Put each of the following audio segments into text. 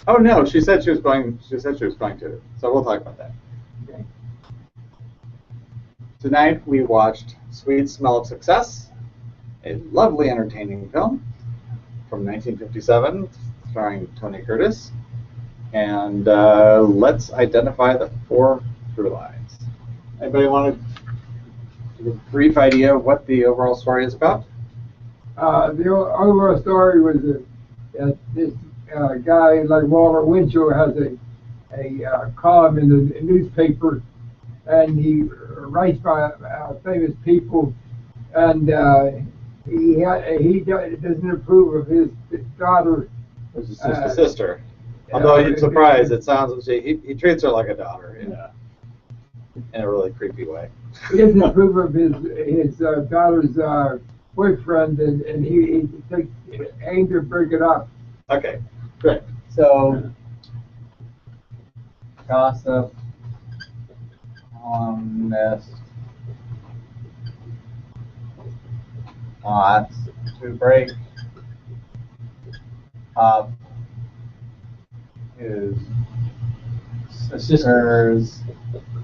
Oh no, she said she was going. She said she was going to. So we'll talk about that. Okay. Tonight we watched Sweet Smell of Success, a lovely, entertaining film from 1957, starring Tony Curtis. And let's identify the 4 through lines. Anybody want to give a brief idea of what the overall story is about? The overall story was that this guy like Walter Winchell has a column in the newspaper, and he writes about famous people, and he doesn't approve of his daughter. This is just a sister. Although you'd surprised, it sounds he treats her like a daughter in a really creepy way. He doesn't approve of his daughter's boyfriend, and he takes aim to break it up. Okay, great. So, gossip, columnist, wants to break up his sister's.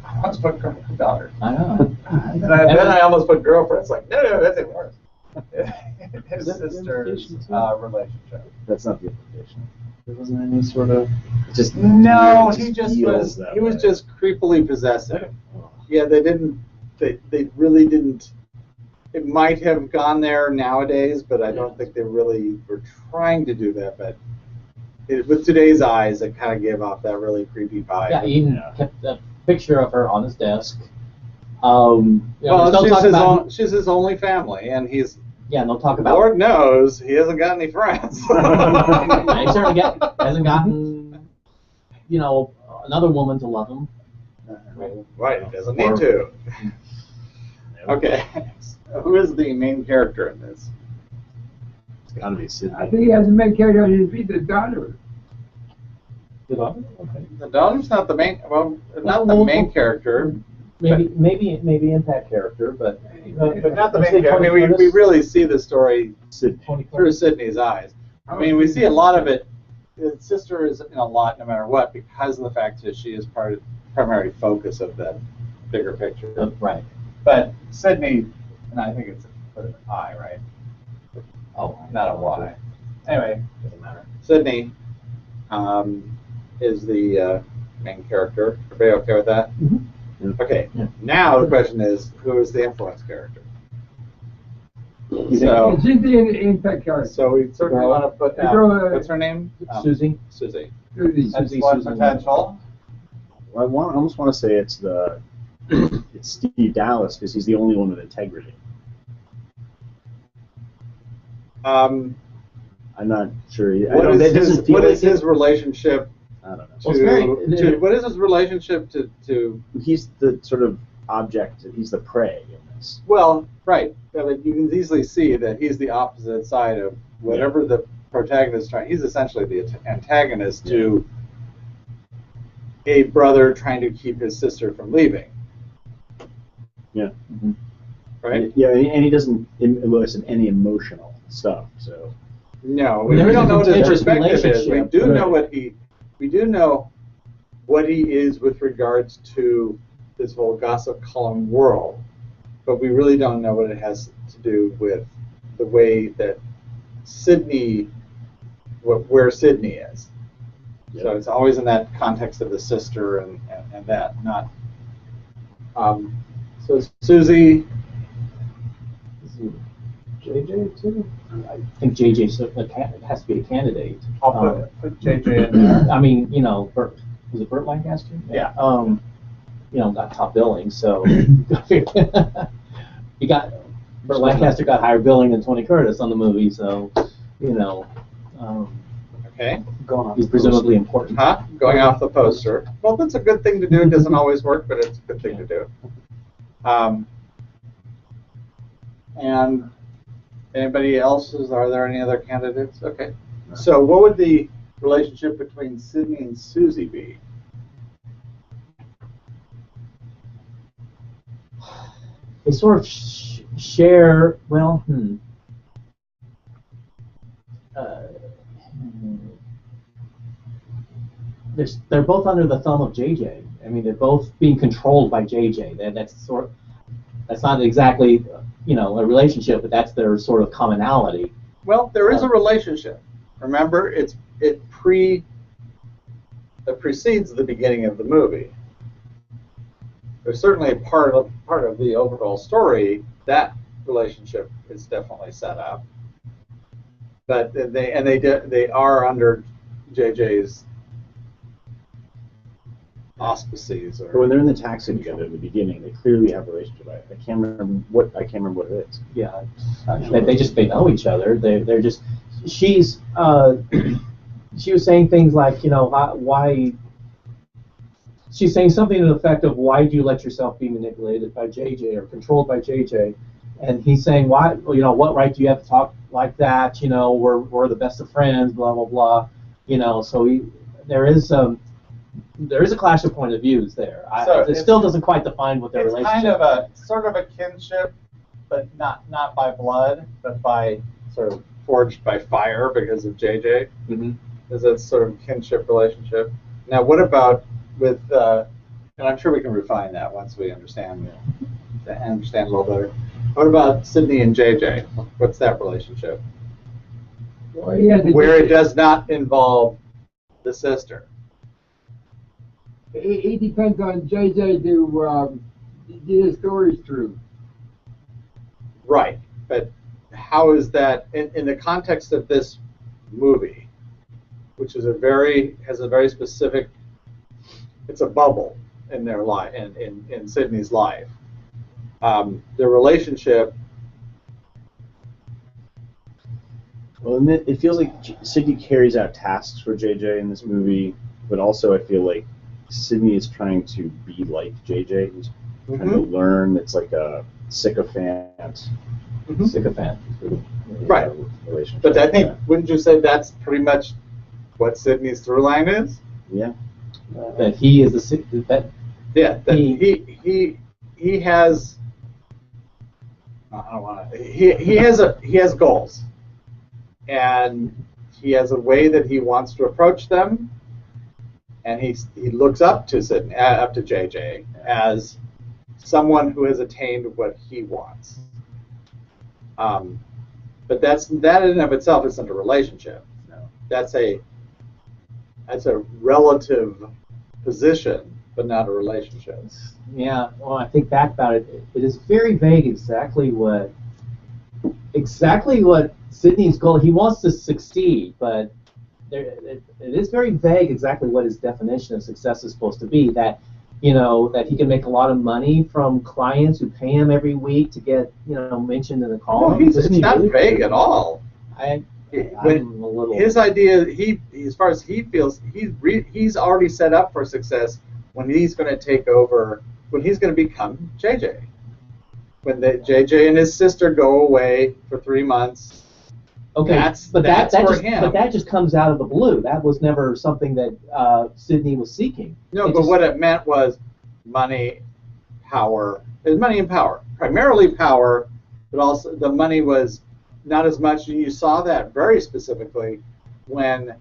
I almost put daughter. I know. Then I almost put girlfriend. It's like, no, that's even worse. His sister's relationship. That's not the implication. There wasn't any sort of. Just No, it he just feels was. that He was way. just creepily possessive. Oh. Yeah, they didn't. They really didn't. It might have gone there nowadays, but I don't think they really were trying to do that. But with today's eyes, it kind of gave off that really creepy vibe. Yeah, he even kept a picture of her on his desk. She's his only family, and he's. Yeah, and they'll talk about. Lord knows he hasn't got any friends. He certainly hasn't gotten, another woman to love him. Right, he doesn't need to. Okay, so who is the main character in this? It's got to be Sydney. I think he has a main character. He'd be the daughter. The daughter? Okay. The daughter's not the main. Well, not the main character. Maybe impact character, but not the main character. I mean, we really see the story Sydney. through Sydney's eyes. I mean, we see a lot of it. His sister is in a lot, no matter what, because of the fact that she is primary focus of that bigger picture. Right. But Sydney, and I think it's put an I, right? Oh, Not a Y. Anyway, doesn't matter. Sydney is the main character. Everybody okay with that? Mhm. Okay. Yeah. Now the question is, who is the influence character? She's the impact character. So we certainly want to put down. girl, What's her name? Susie. Susie. Susie. That's Susie, one Susan. potential. Well, I almost want to say it's it's Steve Dallas because he's the only one with integrity. Um, I'm not sure. what is his relationship I don't know. Well, it's very- what is his relationship to He's the sort of object. He's the prey in this. well, right. I mean, you can easily see that he's the opposite side of whatever the protagonist is trying. He's essentially the antagonist to a brother trying to keep his sister from leaving. Yeah. Mm-hmm. Right? Yeah, and he doesn't elicit any emotional stuff. So. No, we There's don't a know what his contentious perspective is. We relationship. do know Right. we do know what he is with regards to this whole gossip column world, but we really don't know what it has to do with the way that Sydney, where Sydney is. Yep. So it's always in that context of the sister and that, not. So Susie. JJ too? I think JJ has to be a candidate. I'll put JJ in there. I mean, Burt, was it Burt Lancaster? Yeah. Got top billing, so Burt Lancaster got higher billing than Tony Curtis on the movie, so Okay. he's presumably important. Huh? Going off the poster. Well, that's a good thing to do. It doesn't always work, but it's a good thing to do. And anybody else? Are there any other candidates? Okay. So what would the relationship between Sydney and Susie be? They sort of share, well, they're both under the thumb of JJ. I mean, they're both being controlled by JJ. That's not exactly, a relationship, but that's their sort of commonality. Well, there is a relationship. Remember, it precedes the beginning of the movie. There's certainly a part of the overall story that relationship is definitely set up. But they are under JJ's auspices. But when they're in the taxi together at the beginning, they clearly have a relationship. I can't remember what it is. Yeah, they know each other. They're just she was saying things like, why. She's saying something to the effect of, why do you let yourself be manipulated by JJ or controlled by JJ? And he's saying, why? What right do you have to talk like that? We're the best of friends, blah blah blah. So there is a clash of point of views there. It still doesn't quite define what their relationship. It's kind of sort of a kinship, but not by blood, but by sort of forged by fire because of JJ. Mm-hmm. There's a sort of kinship relationship. Now, what about with? And I'm sure we can refine that once we understand a little better. What about Sydney and JJ? What's that relationship? Well, where it does not involve the sister. It depends on JJ to get his stories through. Right, but how is that in the context of this movie, which is has a very specific? It's a bubble in their life, in Sydney's life. Their relationship. Well, it feels like Sydney carries out tasks for JJ in this movie, but also I feel like Sydney is trying to be like JJ. He's trying to learn. It's like a sycophant. Mm-hmm. Sycophant. Right. Relationship. But I think, wouldn't you say that's pretty much what Sydney's through line is? Yeah. That he is the Yeah. That he has. I don't want to. He has goals, and he has a way that he wants to approach them, and he looks up to JJ as someone who has attained what he wants. But that in and of itself isn't a relationship. No. That's a relative position, but not a relationship. Yeah, well, I think back about it. It is very vague exactly what Sydney's goal. He wants to succeed, but it is very vague exactly what his definition of success is supposed to be. That that he can make a lot of money from clients who pay him every week to get mentioned in the column. No, it's not vague at all. I'm a little. His idea, as far as he feels, he's already set up for success when he's going to take over. When he's going to become JJ. When JJ and his sister go away for 3 months. Okay, that's for him. But that just comes out of the blue. That was never something that Sydney was seeking. No, but what it meant was money, power. It was money and power. Primarily power, but also the money was not as much. You saw that very specifically when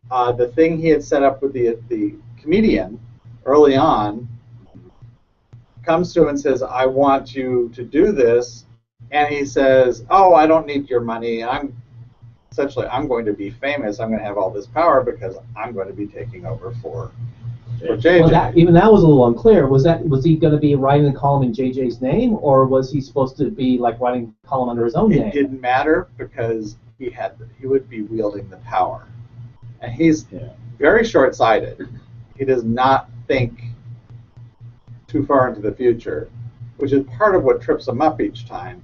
the thing he had set up with the comedian early on comes to him and says, I want you to do this, and he says, oh, I don't need your money. I'm going to be famous. I'm going to have all this power because I'm going to be taking over for JJ. Well, that was a little unclear. Was he going to be writing the column in JJ's name, or was he supposed to be like writing the column under his own name? It didn't matter because he would be wielding the power, and he's very short-sighted. He does not think too far into the future, which is part of what trips him up each time.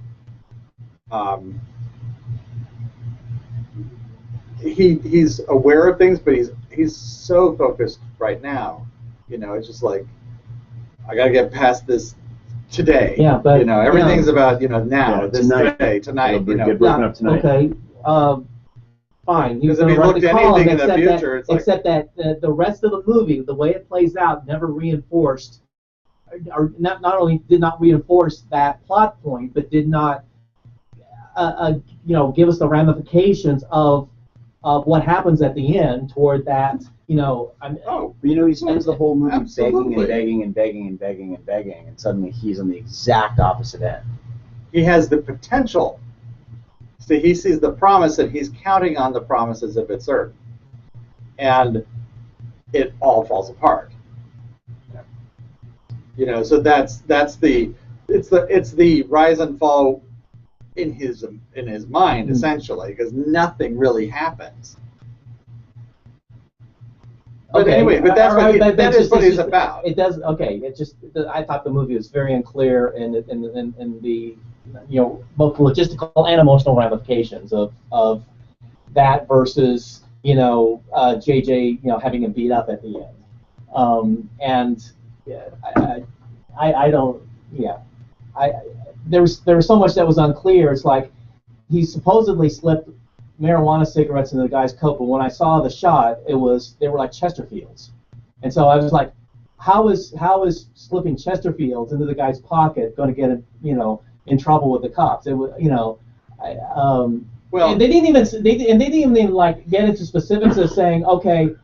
He's aware of things, but he's so focused right now. It's just like, I gotta get past this today. Yeah, but everything's about now, this tonight. day, tonight. Get broken up tonight. Okay. Fine. Because if he looked at anything in the future, except that the rest of the movie, the way it plays out, never reinforced, or not only did not reinforce that plot point, but did not, give us the ramifications of of what happens at the end toward that. Oh, But he spends the whole movie Absolutely. begging and begging and begging and begging, and suddenly he's on the exact opposite end. he has the potential. See, he sees the promise, and he's counting on the promises if it's certain, and it all falls apart. So that's the rise and fall in his mind, essentially, because nothing really happens. But anyway, but that's what he's about. It does. Okay. It just. I thought the movie was very unclear in the both logistical and emotional ramifications of that versus JJ having him beat up at the end. I don't. Yeah. There was so much that was unclear. It's like he supposedly slipped marijuana cigarettes into the guy's coat, but when I saw the shot, they were like Chesterfields, and so I was like, how is slipping Chesterfields into the guy's pocket going to get him in trouble with the cops? It was and they didn't even like get into specifics of saying, okay,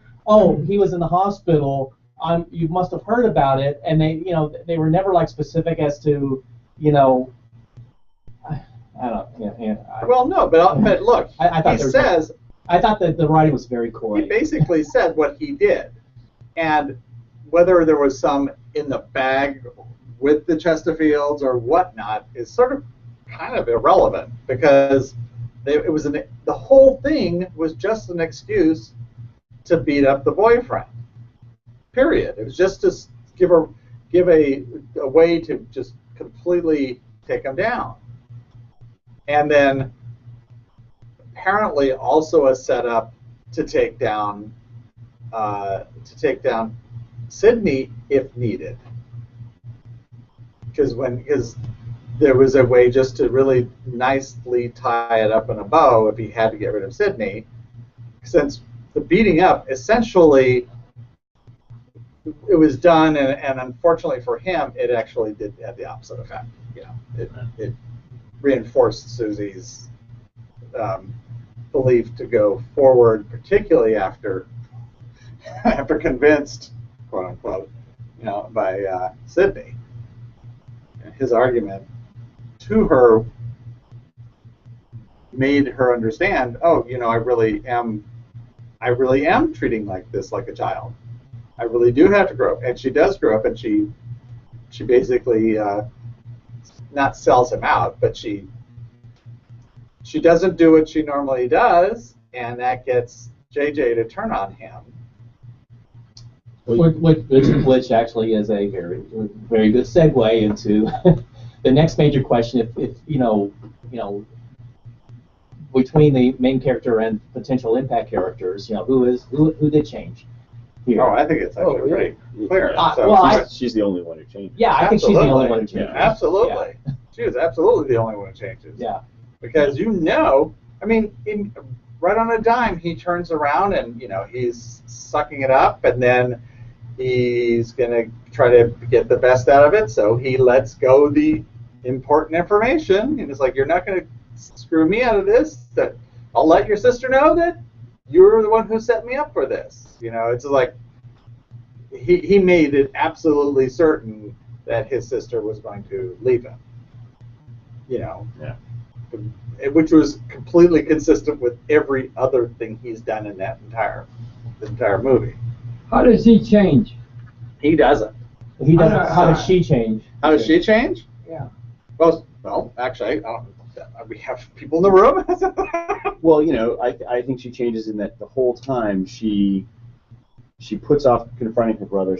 he was in the hospital. You must have heard about it, and they were never like specific as to I don't know. Well, no, but look, I thought that the writing was very coy. He basically said what he did, and whether there was some in the bag with the Chesterfields or whatnot is sort of kind of irrelevant, because the whole thing was just an excuse to beat up the boyfriend. Period. It was just to give a way to just completely take him down. And then apparently also a setup to take down Sidney if needed, because there was a way just to really nicely tie it up in a bow if he had to get rid of Sidney, since the beating up essentially it was done, and unfortunately for him, it actually did have the opposite effect. It reinforced Susie's belief to go forward, particularly after convinced, quote unquote, by Sidney. And his argument to her made her understand, I really am treating this like a child. I really do have to grow up, and she does grow up, and she basically not sells him out, but she doesn't do what she normally does, and that gets JJ to turn on him. Which actually is a very, very good segue into the next major question. If between the main character and potential impact characters, who did change here? Oh, I think it's actually pretty clear. She's the only one who changes. Yeah, I think she's the only one who changes. Yeah. Absolutely. Yeah. She is absolutely the only one who changes. Yeah. Because right on a dime, he turns around and he's sucking it up, and then he's gonna try to get the best out of it. So he lets go the important information, and it's like, you're not gonna screw me out of this. That I'll let your sister know that you're the one who set me up for this. It's like he made it absolutely certain that his sister was going to leave him. Yeah. Which was completely consistent with every other thing he's done in that entire movie. How does he change? He doesn't. He doesn't. How does she change? How does she change? Yeah. Well, actually, we have people in the room. Well, I think she changes in that the whole time she puts off confronting her brother.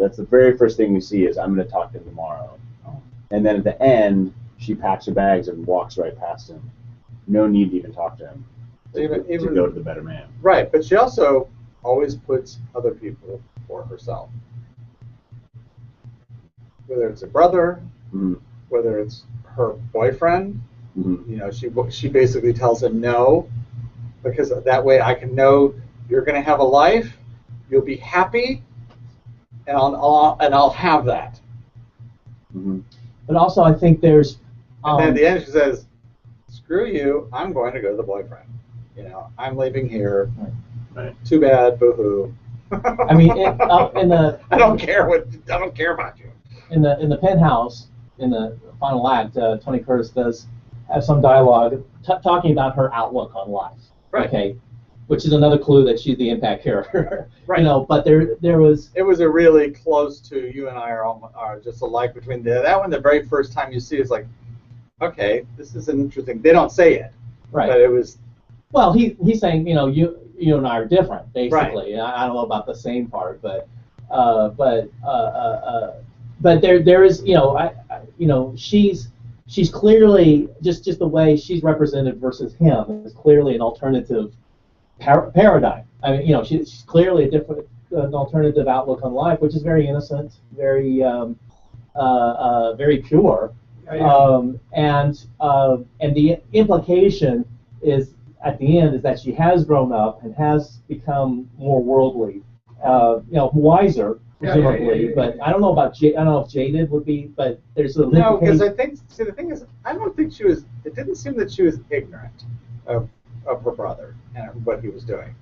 That's the very first thing we see is, I'm going to talk to him tomorrow. And then at the end, she packs her bags and walks right past him. No need to even talk to him to go to the better man. Right, but she also always puts other people before herself. Whether it's a brother, whether it's her boyfriend, she basically tells him no, because that way I can know you're going to have a life, you'll be happy, and I'll have that. Mm-hmm. But also, I think there's. And then at the end, she says, "Screw you! I'm going to go to the boyfriend." You know, I'm leaving here. Right. Too bad, boo-hoo. I mean, in the I don't care about you. in the penthouse, in the final act, Tony Curtis does have some dialogue talking about her outlook on life. Right. Okay, which is another clue that she's the impact character. Right. You know, but there was. It was a really close to you and I are just alike between that one. The very first time you see it, it's like, okay, this is an interesting. They don't say it, Right. But it was. Well, he's saying, you know, you and I are different, basically. Right. I don't know about the same part, but there is, you know, she's clearly just the way she's represented versus him is clearly an alternative paradigm. I mean, you know, she's clearly an alternative outlook on life, which is very innocent, very very pure, and the implication is at the end is that she has grown up and has become more worldly, you know, wiser presumably. But I don't know about I don't know if jaded would be, but there's a No, because I think the thing is, I don't think she was. It didn't seem that she was ignorant of her brother and what he was doing.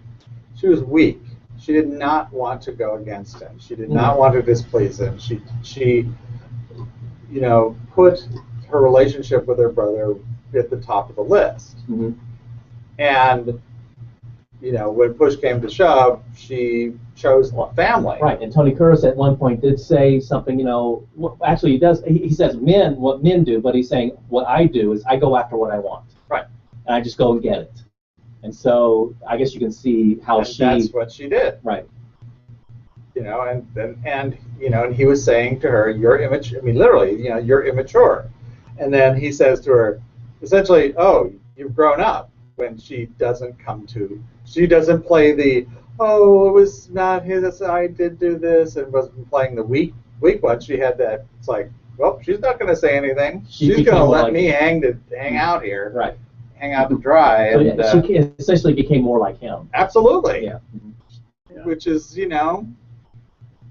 She was weak. She did not want to go against him. She did not want to displease him. She, you know, put her relationship with her brother at the top of the list. Mm-hmm. And, you know, when push came to shove, she chose family. Right, and Tony Curtis at one point did say something, you know, actually he does, he says what men do, but he's saying what I do is I go after what I want. Right. And I just go and get it. And so I guess you can see how that's what she did. Right. You know, and you know, and he was saying to her, "You're immature." I mean, literally, you know, "You're immature." And then he says to her, essentially, "Oh, you've grown up." When she doesn't play the, "Oh, it was not his. I did do this," and wasn't playing the weak one. She had that. It's like, well, she's not going to say anything. She's going to let me hang out here. Right. Hang out to dry. So and, she essentially became more like him. Absolutely. Yeah. Yeah. Which is, you know,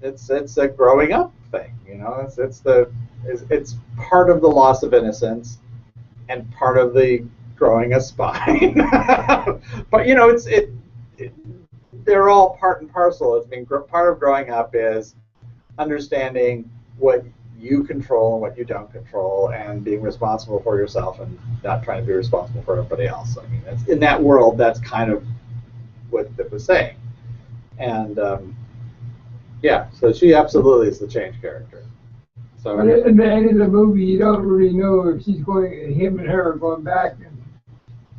it's a growing up thing. You know, it's part of the loss of innocence, and part of the growing a spine. But you know, they're all part and parcel. I mean, part of growing up is understanding what you control and what you don't control, and being responsible for yourself and not trying to be responsible for everybody else. I mean, in that world, that's kind of what it was saying. And yeah, so she absolutely is the change character. So but at the end of the movie, you don't really know if him and her are going back,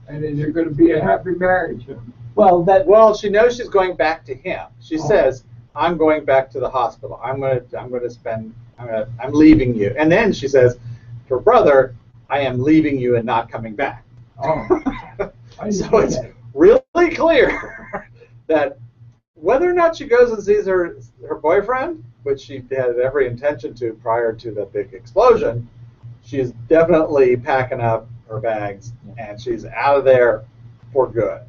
and is there going to be a happy marriage? Well, she knows she's going back to him. She says, "I'm going back to the hospital. I'm leaving you." And then she says to her brother, "I am leaving you and not coming back." Oh. So it's really clear that whether or not she goes and sees her boyfriend, which she had every intention to prior to the big explosion, she's definitely packing up her bags and she's out of there for good.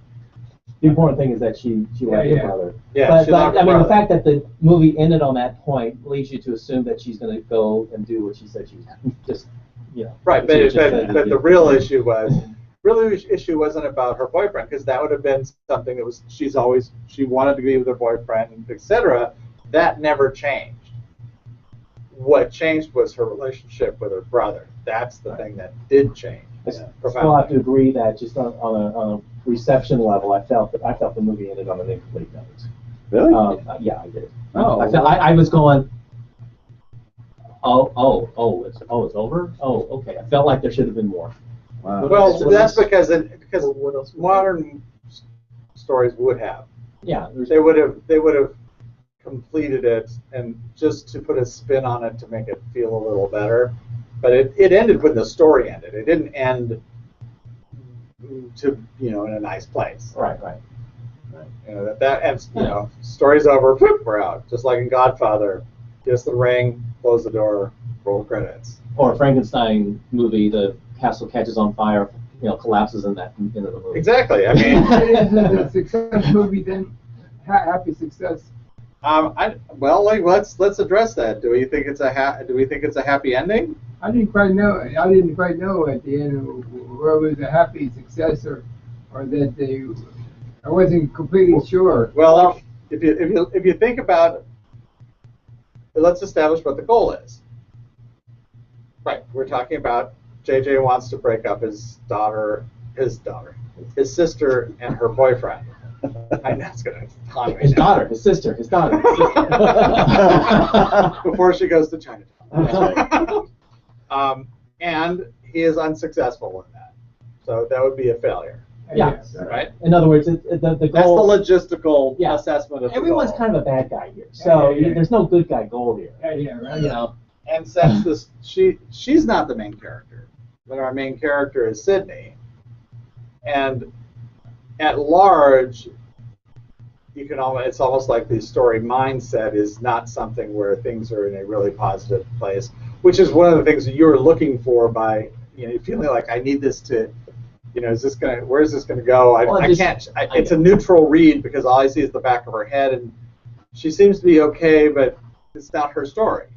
The important thing is that she liked her brother. Yeah, but I mean, the fact that the movie ended on that point leads you to assume that she's going to go and do what she said she was just, you know. Right, but the real issue wasn't about her boyfriend, because that would have been something that was she wanted to be with her boyfriend, etc. That never changed. What changed was her relationship with her brother. That's the thing that did change. I still have to agree that just on a reception level, I felt the movie ended on an incomplete note. Really? Yeah, I did. Oh, I was going, it's over? Oh, okay. I felt like there should have been more. Wow. Well, that's because modern stories would have. Yeah. They would have completed it, and just to put a spin on it to make it feel a little better. But it ended when the story ended. It didn't end in a nice place. Right. You know, that ends. You know, story's over. Whoop, we're out. Just like in Godfather, kiss the ring, close the door, roll credits. Or a Frankenstein movie, the castle catches on fire, collapses in the movie. Exactly. I mean, Is it a success movie then? Happy success. Let's address that. Do we think it's a happy ending? I didn't quite know at the end whether it was a happy success or or that they? I wasn't completely sure. Well, if you think about, let's establish what the goal is. Right, we're talking about JJ wants to break up his sister and her boyfriend. I know it's gonna taunt me His now. daughter, his sister. Before she goes to Chinatown. And he is unsuccessful in that. So that would be a failure. Yeah. Right? In other words, the goal. That's the logistical Yeah. assessment of the Everyone's goal. kind of a bad guy here, so Yeah. there's no good guy goal here. Yeah, right. You know. And since she's not the main character, but our main character is Sydney. And at large, it's almost like the story mindset is not something where things are in a really positive place, which is one of the things that you're looking for by, feeling like I need this to, where's this gonna go? It's a neutral read because all I see is the back of her head, and she seems to be okay, but it's not her story.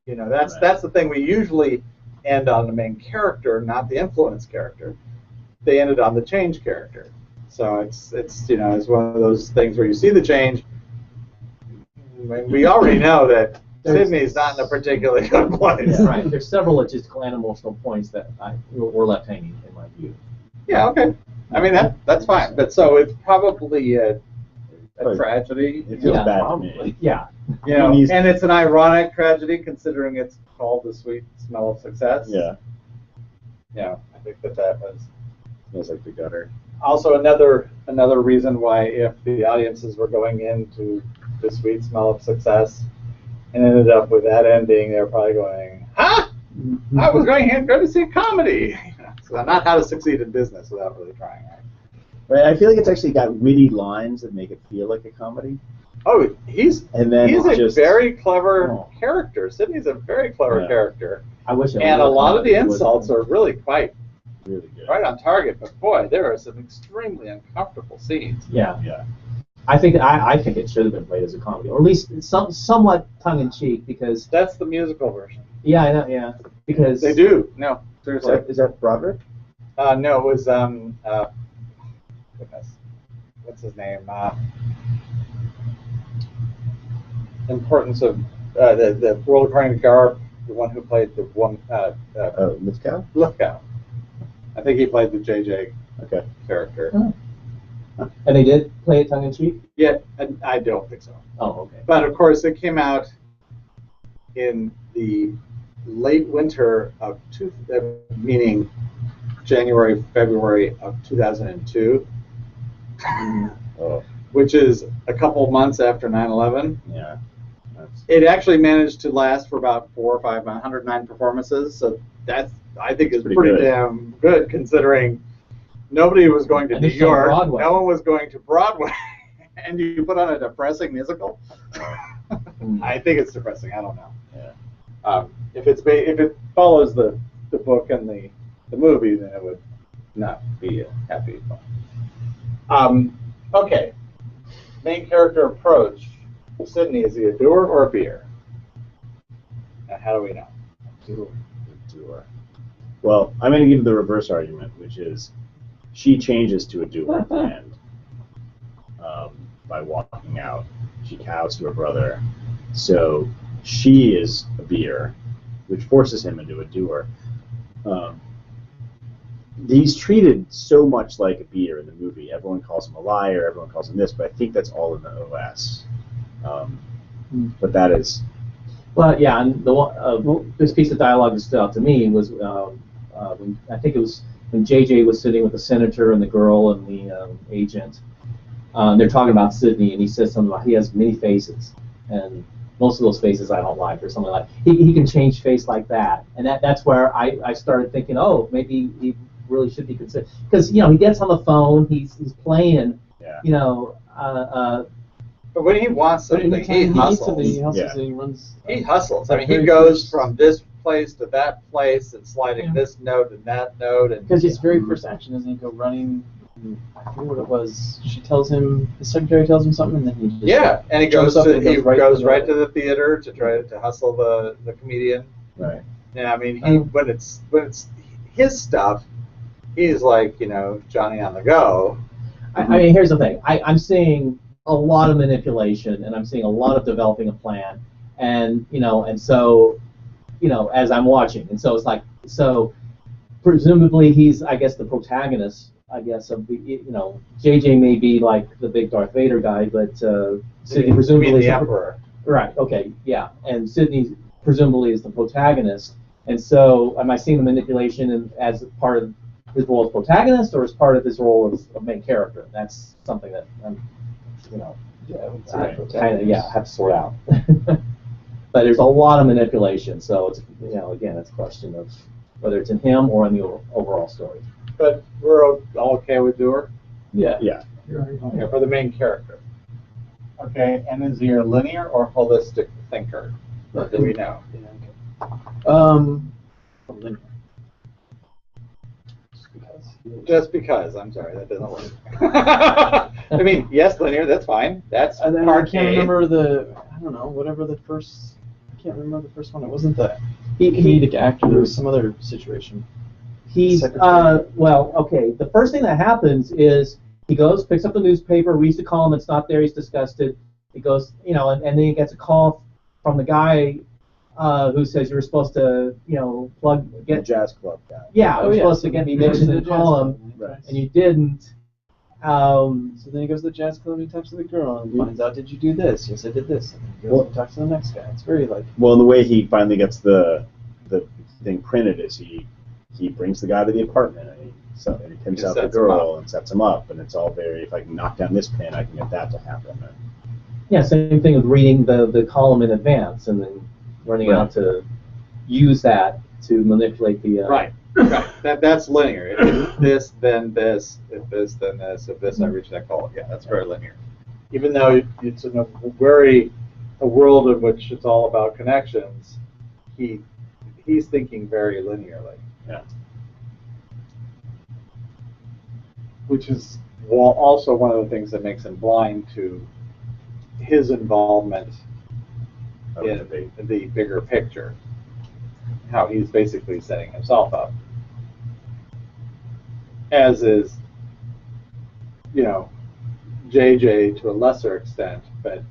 That's the thing. We usually end on the main character, not the influence character. They ended on the change character. So it's one of those things where you see the change. We already know that Sydney's not in a particularly good place. Yeah, right. There's several logistical and emotional points that were left hanging in my view. Yeah. Okay. I mean that's fine. But so it's probably a tragedy. It feels bad to probably. me. Yeah. And it's an ironic tragedy considering it's called The Sweet Smell of Success. Yeah. Yeah, I think that was. Smells like the gutter. Also, another reason why if the audiences were going into The Sweet Smell of Success and ended up with that ending, they're probably going, "Huh? I was going to see a comedy." So not how to succeed in business without really trying. Right. I feel like it's actually got witty lines that make it feel like a comedy. Oh, he's a just very clever character. Sydney's a very clever character. I wish. And a lot of the insults are really quite really good. right on target. But boy, there are some extremely uncomfortable scenes. Yeah. Yeah. I think it should have been played as a comedy, or at least somewhat tongue in cheek, because. That's the musical version. Yeah, I know. Yeah, because they do. No, seriously. Is that Broderick? No, it was goodness, what's his name? Importance of the World According to Garp, the one who played the one Lithgow? Lithgow. I think he played the JJ character. Oh. And they did play it tongue in cheek? Yeah, I don't think so. Oh, okay. But of course, it came out in the late winter of meaning January, February of 2002, which is a couple months after 9/11. Yeah. It actually managed to last for about 4 or 5, 109 performances. So I think is pretty damn good considering nobody was going to New York, no one was going to Broadway, and you put on a depressing musical. I think it's depressing. I don't know. Yeah. If it follows the book and the movie, then it would not be a happy film. Okay. Main character approach. Sydney, is he a doer or a beer? And how do we know? Doer. Well, I'm going to give the reverse argument, which is she changes to a doer at the end by walking out. She cows to her brother. So she is a beer, which forces him into a doer. He's treated so much like a beer in the movie. Everyone calls him a liar, everyone calls him this, but I think that's all in the OS. But that is... Well, yeah, and this piece of dialogue that stood out to me was when, I think it was when JJ was sitting with the senator and the girl and the agent. They're talking about Sydney, and he says something about he has many faces, and most of those faces I don't like, or something like that. He can change face like that, and that's where I started thinking, oh, maybe he really should be considered, because he gets on the phone, he's playing, But when he wants something, he hustles. He hustles. I mean, he goes from this place to that place and sliding this note and that note. And because his very first action doesn't he go running? I forget what it was. She tells him, the secretary tells him something, and then he just and he goes right to the theater to try to hustle the comedian. Right. Yeah, I mean, when it's his stuff, he's like, Johnny on the go. I mean, here's the thing. I'm seeing a lot of manipulation, and I'm seeing a lot of developing a plan, and so, as I'm watching, and so it's like, so presumably he's, I guess, the protagonist, I guess, of the, JJ may be like the big Darth Vader guy, but Sidney presumably the Emperor. Right. Okay. Yeah. And Sidney presumably is the protagonist, and so am I seeing the manipulation as part of his role as protagonist, or as part of his role as a main character? That's something that I'm, I kind of have to sort out. But there's a lot of manipulation, so it's again, it's a question of whether it's in him or in the overall story. But we're all okay with Dewar? Yeah. Yeah. Okay, for the main character. Okay, and is he a linear or holistic thinker? Do we know? Linear. Just because, I'm sorry, that doesn't work. I mean, yes, linear, that's fine. That's And then part I can't A. remember whatever the first. I can't remember the first one. It wasn't the He comedic actor. There was some other situation. He's well, okay. The first thing that happens is he goes, picks up the newspaper, reads the column. It's not there. He's disgusted. He goes, and then he gets a call from the guy who says you're supposed to, The jazz club guy. Yeah, you're supposed to get me mentioned in the column, Right. and you didn't. So then he goes to the jazz club and he talks to the girl and finds out, did you do this? Yes, I did this. And then he goes and talks to the next guy. It's very like. Well, and the way he finally gets the thing printed is he brings the guy to the apartment and he pimps out the girl and sets him up, and it's all very, if I can knock down this pin, I can get that to happen. Yeah, same thing with reading the column in advance and then running out to use that to manipulate the. Right. That's linear. If this, then this. If this, then this. If this, I reach that goal. Yeah, that's very linear. Even though it's in a world in which it's all about connections, he's thinking very linearly. Yeah. Which is also one of the things that makes him blind to his involvement in the bigger picture. How he's basically setting himself up. As is, JJ to a lesser extent, but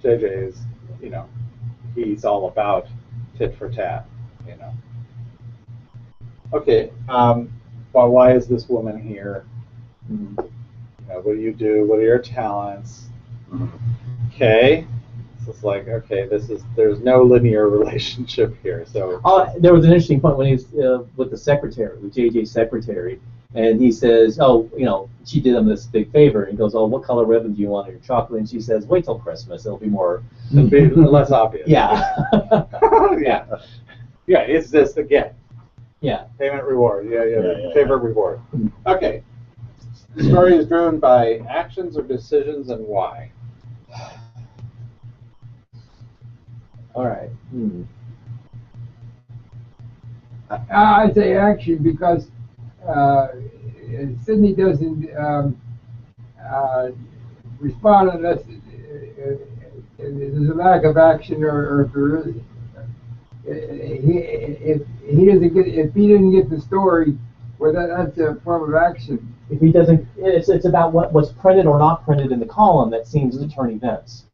JJ is, he's all about tit for tat, Okay, well, why is this woman here? What do you do? What are your talents? Okay. So it's like, okay, there's no linear relationship here. So there was an interesting point when he was with the secretary, with JJ's secretary, and he says, she did him this big favor. And he goes, what color ribbon do you want in your chocolate? And she says, wait till Christmas. It'll be more... It'll be less obvious. Yeah. Yeah. Yeah, it's this again. Yeah. Payment reward. Yeah. Favor reward. Okay. The story is driven by actions or decisions, and why? All right. I'd say action because Sidney doesn't respond unless there's a lack of action, or if there is. If he didn't get the story, well, that's a form of action. If he doesn't, it's about what's printed or not printed in the column that seems to turn events.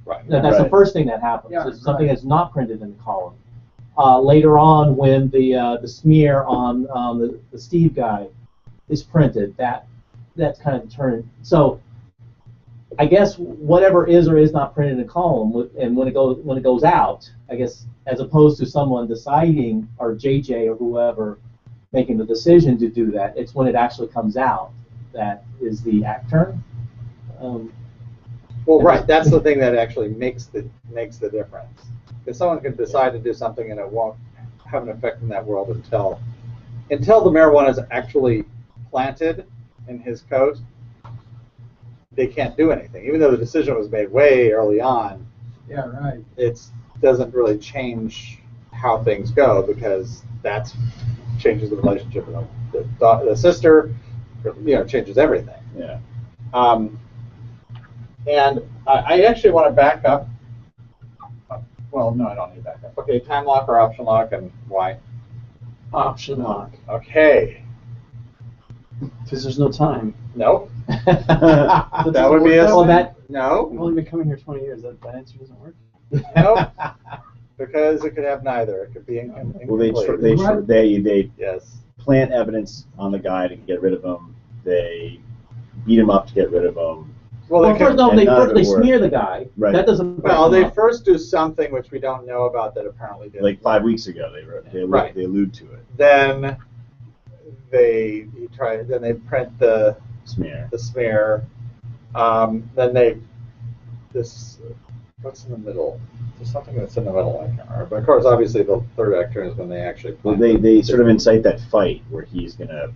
Right. That's the first thing that happens. Yeah, is something that's not printed in the column. Later on, when the smear on the Steve guy is printed, that's kind of turned. So I guess whatever is or is not printed in a column, and when it goes out, I guess as opposed to someone deciding, or JJ or whoever making the decision to do that, it's when it actually comes out that is the act turn. Well, right. That's the thing that actually makes the difference. Because someone can decide to do something and it won't have an effect in that world until the marijuana is actually planted in his coat. They can't do anything, even though the decision was made way early on. Yeah, right. It doesn't really change how things go because that changes the relationship with the sister. Changes everything. Yeah. And I actually want to back up. Well, no, I don't need to back up. Okay, time lock or option lock, and why? Option lock. Okay. Because there's no time. Nope. That That would be a Well, that- no. I've only been coming here 20 years. That answer doesn't work. Nope. Because it could have neither. It could be Well, incomplete. they Yes. plant evidence on the guy to get rid of him. They beat him up to get rid of him. Well, Well, they first, could, no, and they, none of first, they it worked. smear the guy. Right. That doesn't. well, break they him up. first do something which we don't know about that apparently did. Like 5 weeks ago, Right. they allude to it. Then they print the Smear. smear. Then what's in the middle? There's something that's in the middle. I can't remember. But of course, obviously, the third act is when they actually. Well, plant they sort of incite that fight where he's gonna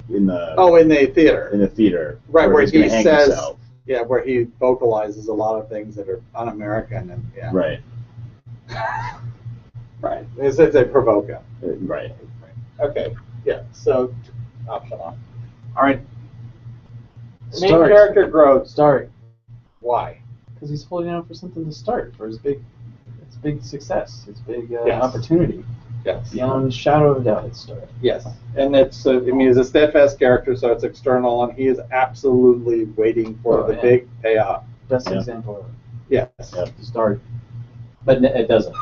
in the in the theater. in the theater, Right, where he's he gonna hang says, himself. yeah, where he vocalizes a lot of things that are un-American and yeah. Right, Right. It's they provoke him. right. Okay. Yeah. So option on. All right. Main Start. character growth. Start. Why? Because he's holding out for something to start, for his big success, his big Yes. opportunity. Yes. Beyond a shadow of a doubt, it's start. Yes. And it's he's a steadfast character, so it's external, and he is absolutely waiting for Oh, the yeah. big payoff. Best Yeah. example of it. Yes. Yeah. Start. But it doesn't.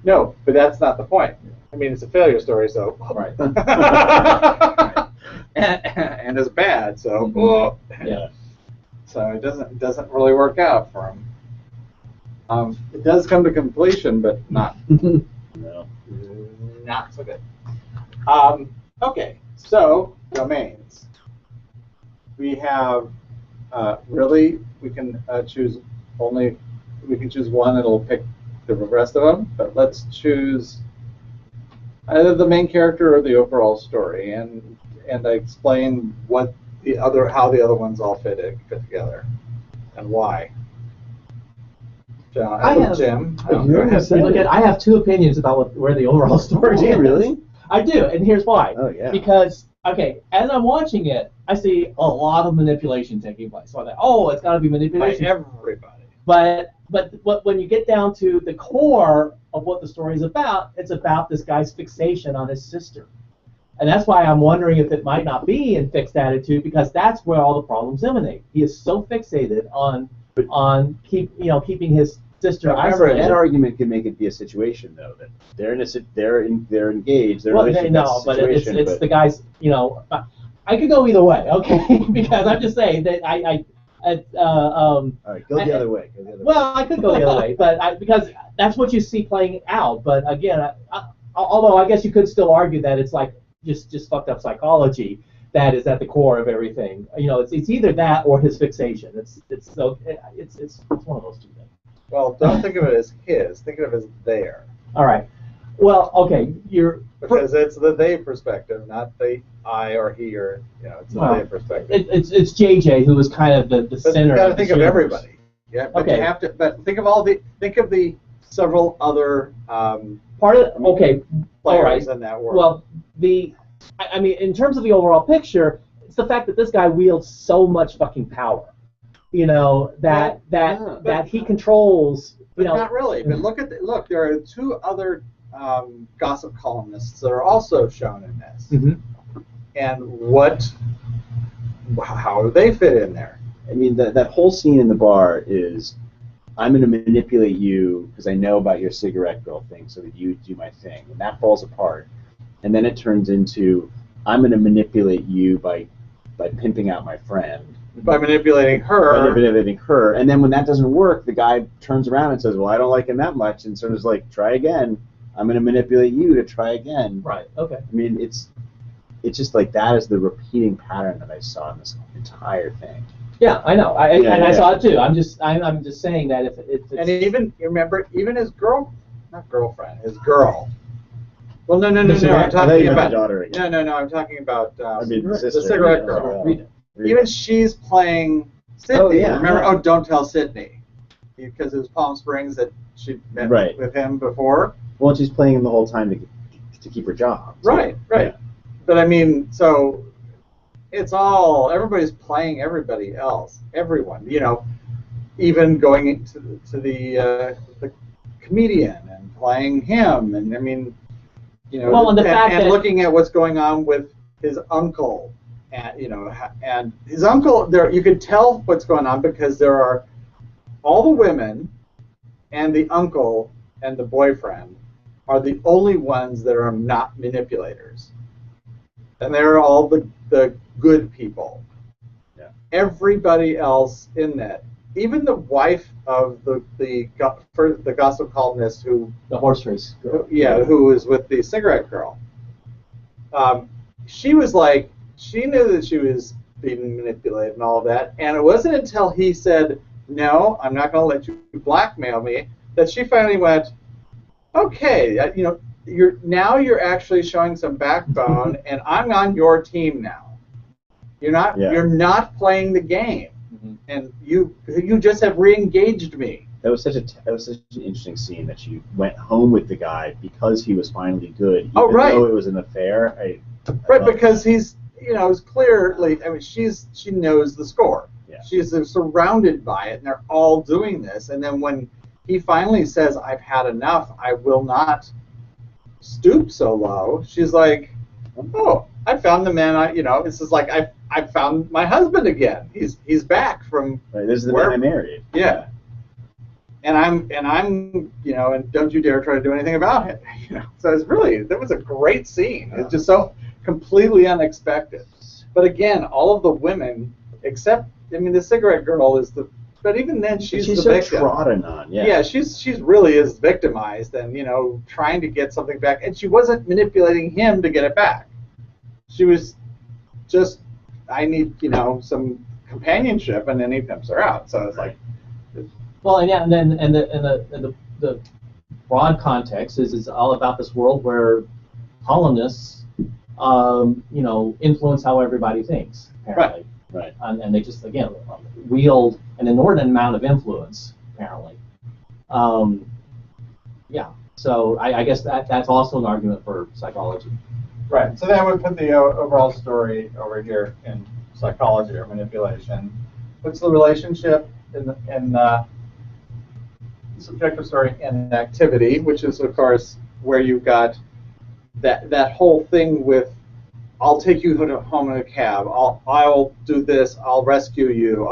No, but that's not the point. I mean, it's a failure story, so. Right. and it's bad, so. Mm-hmm. Yeah. So it doesn't really work out for him. It does come to completion, but not No. not so good. Okay, so domains. We have really we can choose only we can choose one. It'll pick the rest of them, but let's choose either the main character or the overall story, and I explain what how the other ones all fit together and why. Jim, I have two opinions about where the overall story Do is. you really? I do, and here's why. Oh yeah. Because, okay, as I'm watching it, I see a lot of manipulation taking place. So I'm like, oh, it's got to be by manipulation. everybody. But when you get down to the core of what the story is about, it's about this guy's fixation on his sister. And that's why I'm wondering if it might not be in fixed attitude, because that's where all the problems emanate. He is so fixated on keeping his sister However, isolated. that argument can make it be a situation though that they're engaged. They're Well, relationship, no, that's but a it's situation, but the guy's. I could go either way, okay? Because I'm just saying that all right, go the other way. Go the other way. Well, I could go the other way, but because that's what you see playing out. But again, although I guess you could still argue that it's like just fucked up psychology that is at the core of everything. It's either that or his fixation. It's one of those two things. Well, don't think of it as his. Think of it as their. All right. Well, okay, Because it's the they perspective, not the I or he or it's the they perspective. It's JJ who was kind of the But center. you got to of think this of universe. everybody. Yeah. But Okay. you have to. But think of the several other Part of okay. All players right. in that world. Well, I mean, in terms of the overall picture, it's the fact that this guy wields so much fucking power. That he controls. But not really. But look. There are two other gossip columnists that are also shown in this. Mhm. And how do they fit in there? I mean, that whole scene in the bar is, I'm going to manipulate you because I know about your cigarette girl thing so that you do my thing. And that falls apart. And then it turns into, I'm going to manipulate you by pimping out my friend. By manipulating her. By manipulating her. And then when that doesn't work, the guy turns around and says, well, I don't like him that much. And sort of like, try again. I'm going to manipulate you to try again. Right. Okay. I mean, it's just like that is the repeating pattern that I saw in this entire thing. Yeah, I know. I saw it too. I'm just saying that if it's And even his not girlfriend, his girl. Well, no. I'm talking about daughter again. No. I'm talking about the sister. the cigarette girl. Rita. Even she's playing Sydney. Oh, yeah. Remember? Oh, don't tell Sydney, because it was Palm Springs that she met Right. with him before. Well, she's playing him the whole time to keep her job. So, Right. yeah. But I mean, so it's everybody's playing everybody else, everyone. Even going into the comedian and playing him, and I mean, Well, and the fact and that- looking at what's going on with his uncle, and his uncle, there you could tell what's going on because there are all the women and the uncle and the boyfriend are the only ones that are not manipulators, and they're all the good people. Yeah. Everybody else in that, even the wife of the gospel columnist the horse race girl. who was with the cigarette girl. She was like, she knew that she was being manipulated and all of that, and it wasn't until he said, "No, I'm not going to let you blackmail me," that she finally went, "Okay, you're actually showing some backbone, and I'm on your team now. You're not playing the game, and you just have re-engaged me." That was such an interesting scene that she went home with the guy because he was finally good, even though it was an affair. Right, because he's it's clearly, she knows the score. Yeah. She's surrounded by it, and they're all doing this. And then when he finally says, "I've had enough, I will not stoop so low," she's like, "Oh, I found the man. This is like I found my husband again. He's back from Right, this is the man I married." Yeah. And I'm and don't you dare try to do anything about it. So that was a great scene. It's just so completely unexpected. But again, all of the women, except the cigarette girl is but even then she's the so victim. trodden on. Yeah. Yeah, she's really is victimized and trying to get something back, and she wasn't manipulating him to get it back. She was just, I need some companionship, and then he pimps her out. So it's like. Well, and then the broad context is it's all about this world where columnists, influence how everybody thinks. Apparently, right. And they just wield an inordinate amount of influence. Apparently, yeah. So I guess that's also an argument for psychology. Right. So that would put the overall story over here in psychology or manipulation. What's the relationship in subjective story and activity, which is of course where you've got that whole thing with, "I'll take you home in a cab. I'll do this. I'll rescue you."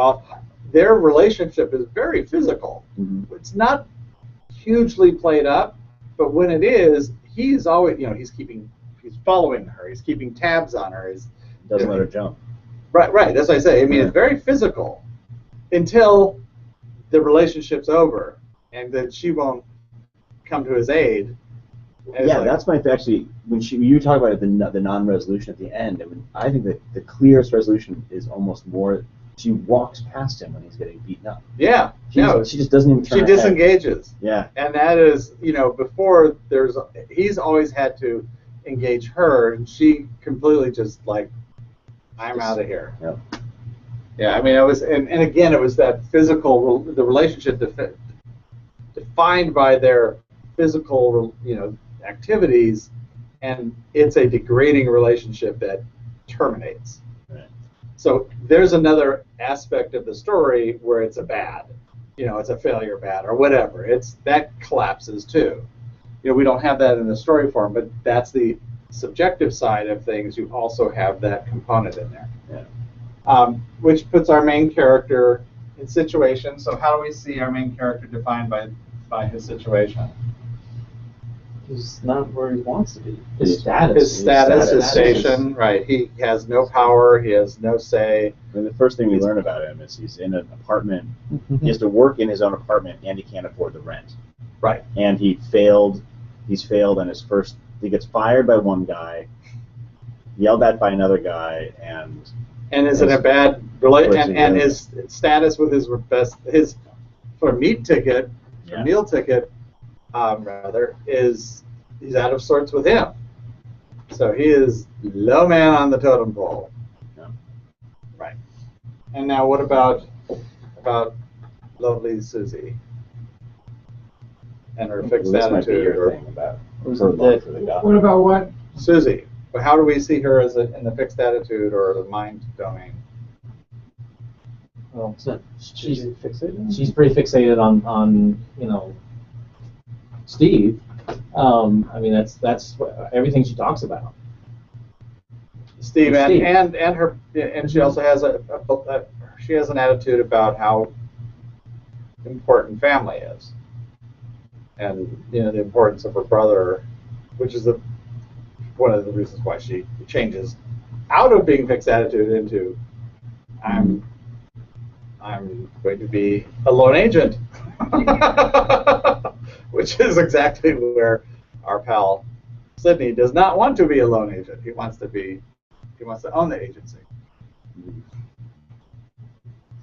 Their relationship is very physical. Mm-hmm. It's not hugely played up, but when it is, he's always he's following her. He's keeping tabs on her. Doesn't let her jump. Right. That's what I say. It's very physical until the relationship's over, and then she won't come to his aid. Yeah, that's actually when you talk about the non-resolution at the end. I think that the clearest resolution is almost more. She walks past him when he's getting beaten up. Yeah. She just doesn't even turn. She her disengages. Head. Yeah. And that is, before he's always had to engage her, and she completely just like, "I'm out of here." Yep. Yeah, it was, and again, it was that physical, the relationship defined by their physical, activities, and it's a degrading relationship that terminates. Right. So there's another aspect of the story where it's a bad, it's a failure bad or whatever. That collapses too. We don't have that in the story form, but that's the subjective side of things. You also have that component in there. Yeah. Which puts our main character in situation. So how do we see our main character defined by his situation? He's not where he wants to be. His status. His station, right. He has no power, he has no say. The first thing we learn about him is he's in an apartment. He has to work in his own apartment, and he can't afford the rent. Right. And he's failed on his first. He gets fired by one guy, yelled at by another guy, and is in a bad relation, and his status with his meal ticket, is he's out of sorts with him. So he is low man on the totem pole. Yeah. Right. And now what about lovely Susie and her fixed this might be attitude? your thing about Who's her the love dick? for the guy. What about what? Susie. But how do we see her as in the fixed attitude or the mind domain? Well, She's fixated. she's pretty fixated on Steve, I mean, that's everything she talks about. Steve, Steve. and her, and she also has she has an attitude about how important family is, and the importance of her brother, which is one of the reasons why she changes out of being fixed attitude into I'm going to be a lone agent, which is exactly where our pal Sidney does not want to be a lone agent. He wants to own the agency.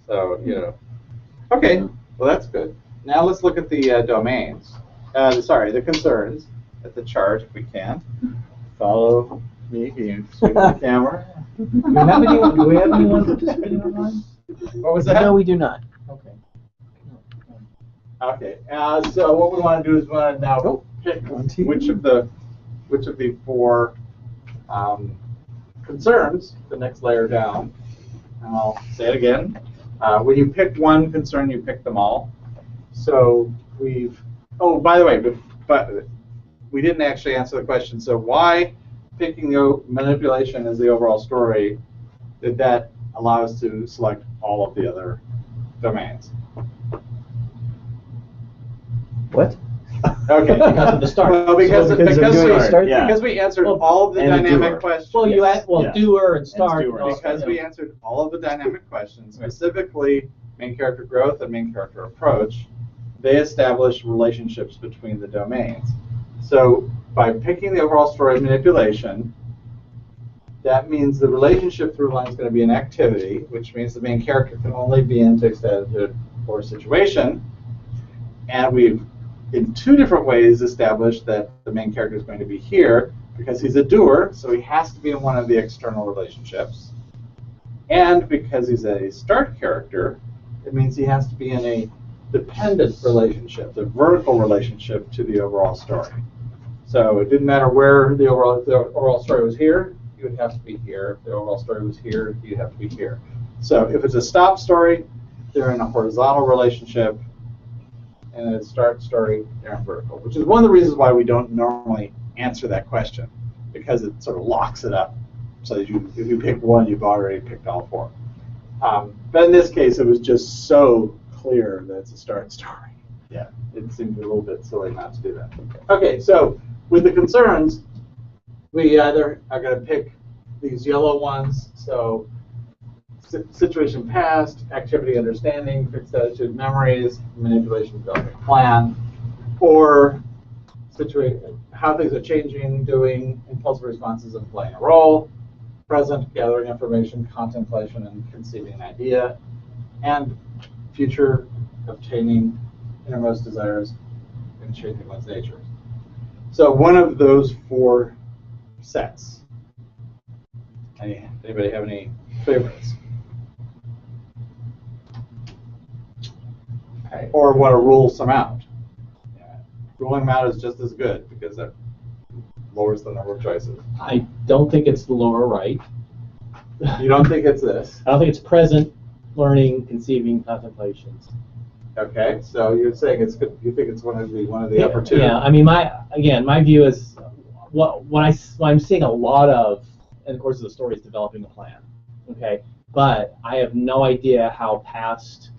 So, okay, well, that's good. Now let's look at the domains. The concerns at the chart, if we can. Follow me. Can you swing the camera? Do we have anyone participating online? What was that? No, we do not. Okay. Okay. So what we want to do is we want to now pick which of the four concerns, the next layer down. And I'll say it again. When you pick one concern, you pick them all. So we've. Oh, by the way, but we didn't actually answer the question. So why picking the manipulation as the overall story did that allow us to select all of the other domains? What? Okay. Because of the start. Well, because we answered all of the And the dynamic doer. questions. Well, you asked, Yeah. doer and start. doer. Because we answered all of the dynamic questions, specifically main character growth and main character approach, they establish relationships between the domains. So by picking the overall story manipulation, that means the relationship through line is going to be an activity, which means the main character can only be in fixed attitude or situation. And we've, in two different ways, established that the main character is going to be here because he's a doer, so he has to be in one of the external relationships. And because he's a start character, it means he has to be in a dependent relationship, the vertical relationship to the overall story. So it didn't matter where the overall story was here, you would have to be here. If the overall story was here, you'd have to be here. So if it's a stop story, they're in a horizontal relationship, and a start story, they're in vertical, which is one of the reasons why we don't normally answer that question, because it sort of locks it up. So that if you pick one, you've already picked all four. But in this case, it was just so clear that it's a start story. Yeah. It seemed a little bit silly not to do that. Okay, so with the concerns, we either are going to pick these yellow ones, so situation past, activity understanding, fixed attitude memories, manipulation developing plan, or how things are changing, doing impulsive responses and playing a role, present, gathering information, contemplation and conceiving an idea, and future, obtaining innermost desires and shaping one's nature. So one of those four sets. Anybody have any favorites? Okay. Or want to rule some out? Yeah. Ruling them out is just as good because that lowers the number of choices. I don't think it's the lower right. You don't think it's this? I don't think it's present, learning, conceiving, contemplations. Okay, so you're saying it's good. You think it's one of the upper two? Yeah, I mean, my view is what I'm seeing a lot of in the course of the story is developing a plan. Okay, but I have no idea how past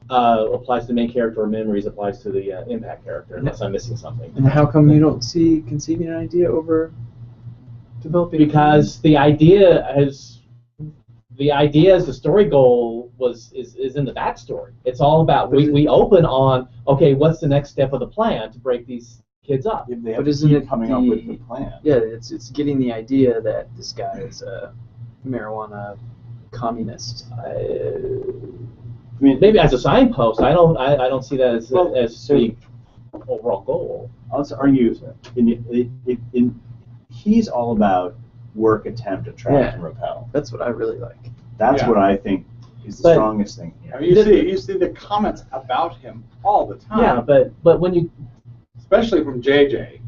applies to the main character or memories applies to the impact character, unless I'm missing something. And how come you don't see conceiving an idea over developing? Because the idea as the story goal is in the backstory. It's all about we open on, okay, what's the next step of the plan to break these kids up? They have But to isn't keep it coming up with the plan? Yeah, it's getting the idea that this guy is a marijuana communist. I mean, Maybe as a signpost. I don't see that as the overall goal. I'll just argue, he's all about work, attempt, attract, and repel. That's what I really like. That's Yeah. what I think is the strongest thing here. I mean, you see the comments about him all the time. Yeah, but when you especially from JJ,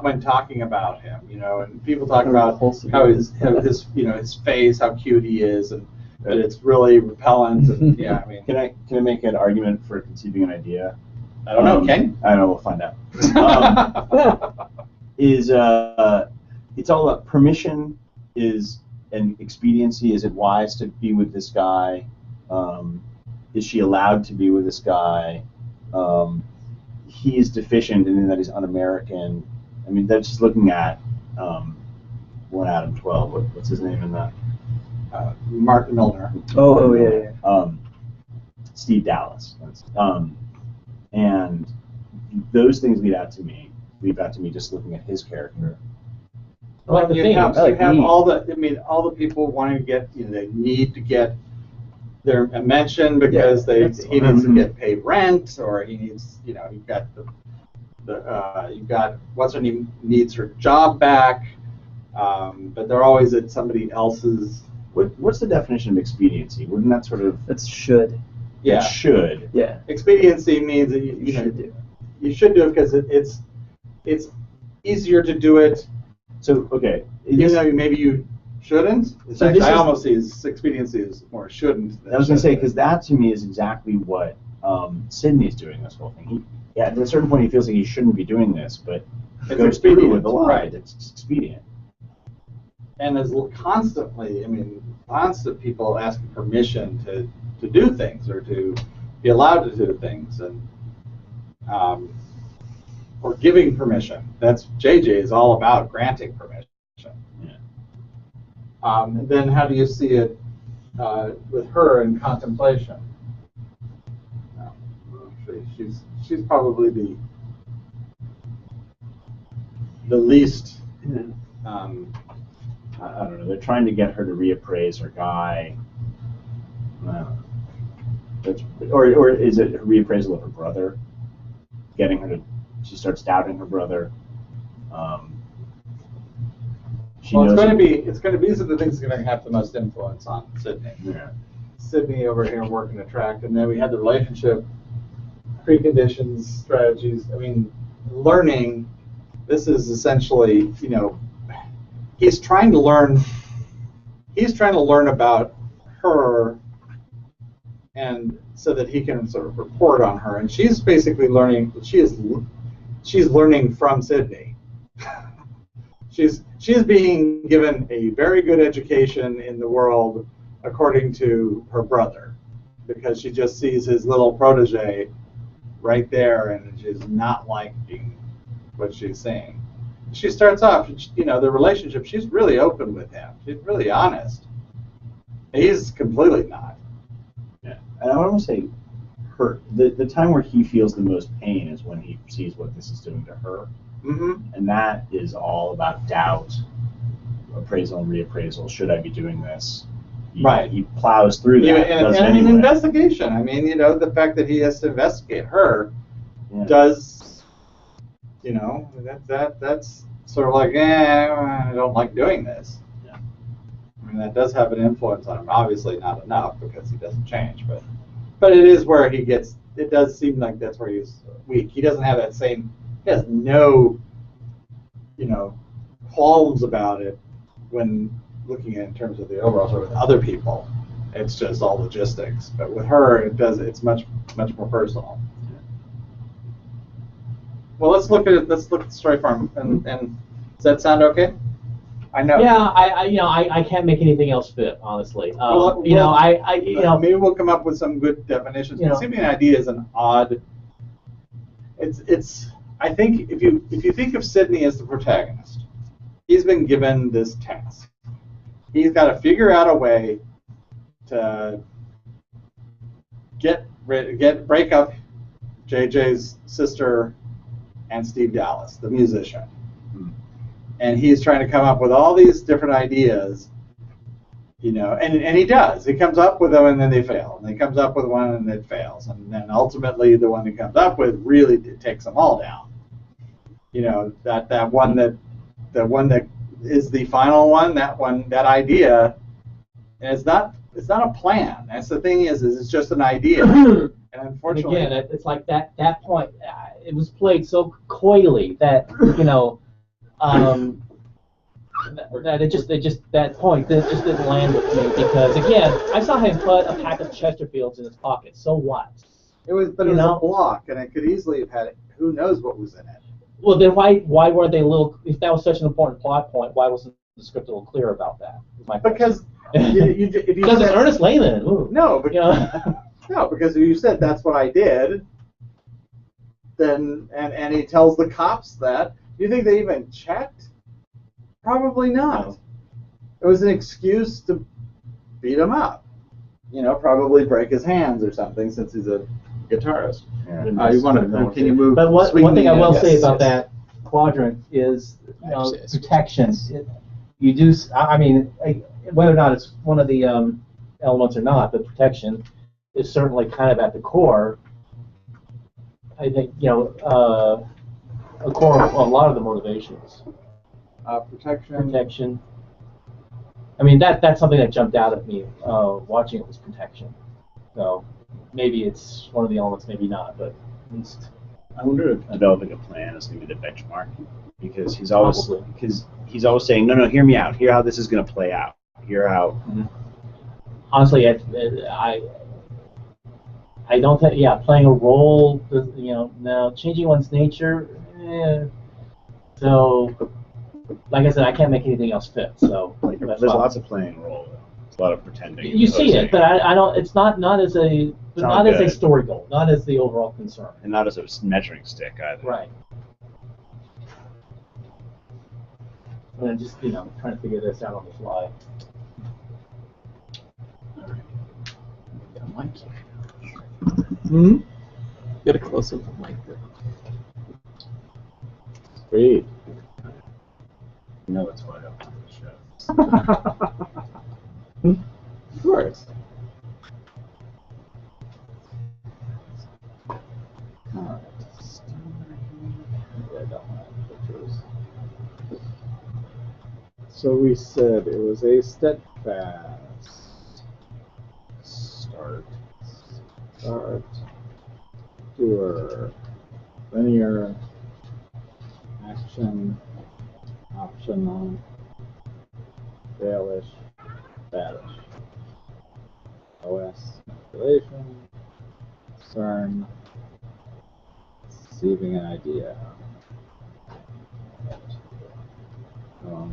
when talking about him, and people talk about how his face, how cute he is, and that it's really repellent. And yeah, I mean, Can I make an argument for conceiving an idea? I don't know, Ken? I don't know, we'll find out. Is it's all about permission and expediency. Is it wise to be with this guy? Is she allowed to be with this guy? He is deficient in that he's un-American. I mean, that's just looking at 1 Adam 12. What's his name in that? Mark Milner. Oh yeah. Steve Dallas. And those things lead out to me just looking at his character. Well, you have all the people wanting to get, they need to get their mention because he needs to get paid rent, or he needs, you've got you've got what's her name needs her job back, but they're always at somebody else's. What's the definition of expediency? Wouldn't that sort of? That's should. Yeah. It should. Yeah. Expediency means that you should do it because it's easier to do it. So okay. Even though maybe you shouldn't. So I almost see expediency as more shouldn't. I was going to say, because that to me is exactly what Sidney's doing this whole thing. At a certain point he feels like he shouldn't be doing this, but it's goes through expedient, with a lot. right? It's expedient. And there's constantly, constant people asking permission to do things or to be allowed to do things, and or giving permission. That's JJ is all about granting permission. Yeah. Then how do you see it with her in contemplation? She's probably the least. I don't know. They're trying to get her to reappraise her guy. Or is it a reappraisal of her brother? Getting her to, she starts doubting her brother. It's going to be some of the things that are going to have the most influence on Sidney. Yeah. Sidney over here working the track, and then we had the relationship, preconditions, strategies. Learning. This is essentially, he's trying to learn about her, and so that he can sort of report on her. And she's basically learning. She's learning from Sidney. She's being given a very good education in the world according to her brother, because she just sees his little protege right there, and she's not liking what she's seeing. She starts off, the relationship, she's really open with him. She's really honest. He's completely not. Yeah. And I want to say, the time where he feels the most pain is when he sees what this is doing to her. Mm-hmm. And that is all about doubt, appraisal and reappraisal. Should I be doing this? Right. He plows through that. And an investigation. The fact that he has to investigate her does, that's sort of like, I don't like doing this. Yeah. That does have an influence on him. Obviously not enough, because he doesn't change, but it is where it does seem like that's where he's weak. He doesn't have that same, he has no, qualms about it when looking at it in terms of the overall story. With other people, it's just all logistics. But with her, it's much more personal. Well, let's look at the story farm, and does that sound okay? I know. Yeah, I can't make anything else fit, honestly. Maybe we'll come up with some good definitions. Conceiving an idea is an odd. It's. I think if you think of Sidney as the protagonist, he's been given this task. He's got to figure out a way to break up JJ's sister and Steve Dallas, the musician. And he's trying to come up with all these different ideas, and he does. He comes up with them, and then they fail. And he comes up with one, and it fails. And then ultimately, the one he comes up with really takes them all down. That one that is the final one. That idea, and it's not a plan. That's the thing is it's just an idea. And unfortunately, and again, it's like that point. It was played so coyly that that it just that point that just didn't land with me, because again, I saw him put a pack of Chesterfields in his pocket. So what? It was, but it You was know? a block, and it could easily have had who knows what was in it. Well, then why weren't they a little? If that was such an important plot point, why wasn't the script a little clear about that? Is my Because question. if you Because it's said- Ernest Lehman. Ooh. No, but You know? no, because if you said that's what I did, then and he tells the cops that. Do you think they even checked? Probably not. No. It was an excuse to beat him up. You know, probably break his hands or something, since he's a guitarist. Yeah. You want to? Can you move? But one thing I will say about yes. that quadrant is, you know, Yes. protection. You do. I mean, whether or not it's one of the elements or not, but protection is certainly kind of at the core. I think, you know, a core of a lot of the motivations. Protection. Protection. I mean, that's something that jumped out at me watching it, was protection. So maybe it's one of the elements, maybe not, but at least. I wonder if developing a plan is going to be the benchmark, because he's always Probably. saying, no, hear me out. Hear how this is going to play out. Hear how. Honestly, I don't think, playing a role, you know, now changing one's nature, so, like I said, I can't make anything else fit, so. Like, that's there's fine. lots of playing a role, though. There's a lot of pretending. You see it, posing, but I don't, it's not as a, not not as a good. story goal, not as the overall concern. and not as a measuring stick either. Right. And I'm just, you know, trying to figure this out on the fly. Got a mic here. Hmm. Get a close up of the mic there. Sweet. You know that's why I don't want the show. Of course. Alright. Yeah, I don't have pictures. So we said it was a steadfast start, doer, linear, action, optional, failish, badish, OS, manipulation, concern, conceiving an idea.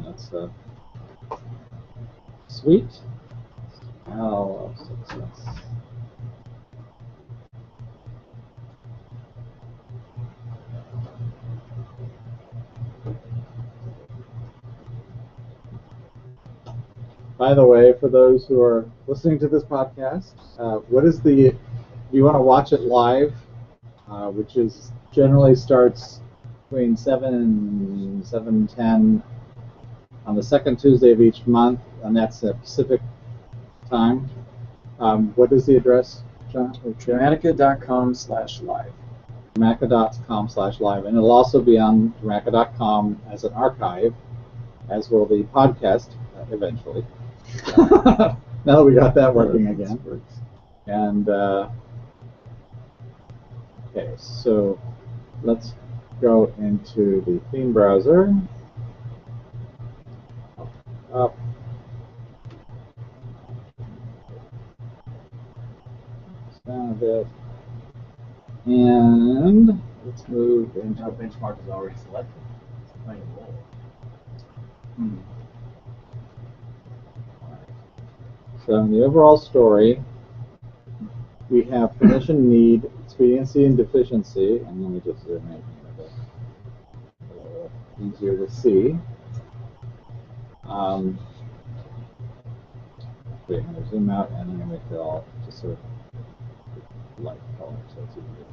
That's sweet. Now, success. By the way, for those who are listening to this podcast, what is the? Do you want to watch it live? Which is generally starts between 7 and 7:10 on the second Tuesday of each month, and that's a Pacific time. What is the address, John? Dramatica.com/live. Dramatica.com/live, and it'll also be on Dramatica.com as an archive, as will the podcast eventually. Now that we got that working again. And okay, so let's go into the theme browser. Up. Down a bit. And let's move into Our benchmark is already selected. It's playing a role. So in the overall story, we have permission, need, expediency, and deficiency. And let me just zoom in a bit. Easier to see. Wait, I'm going to zoom out and I'm going to make it all just sort of light color so it's easier.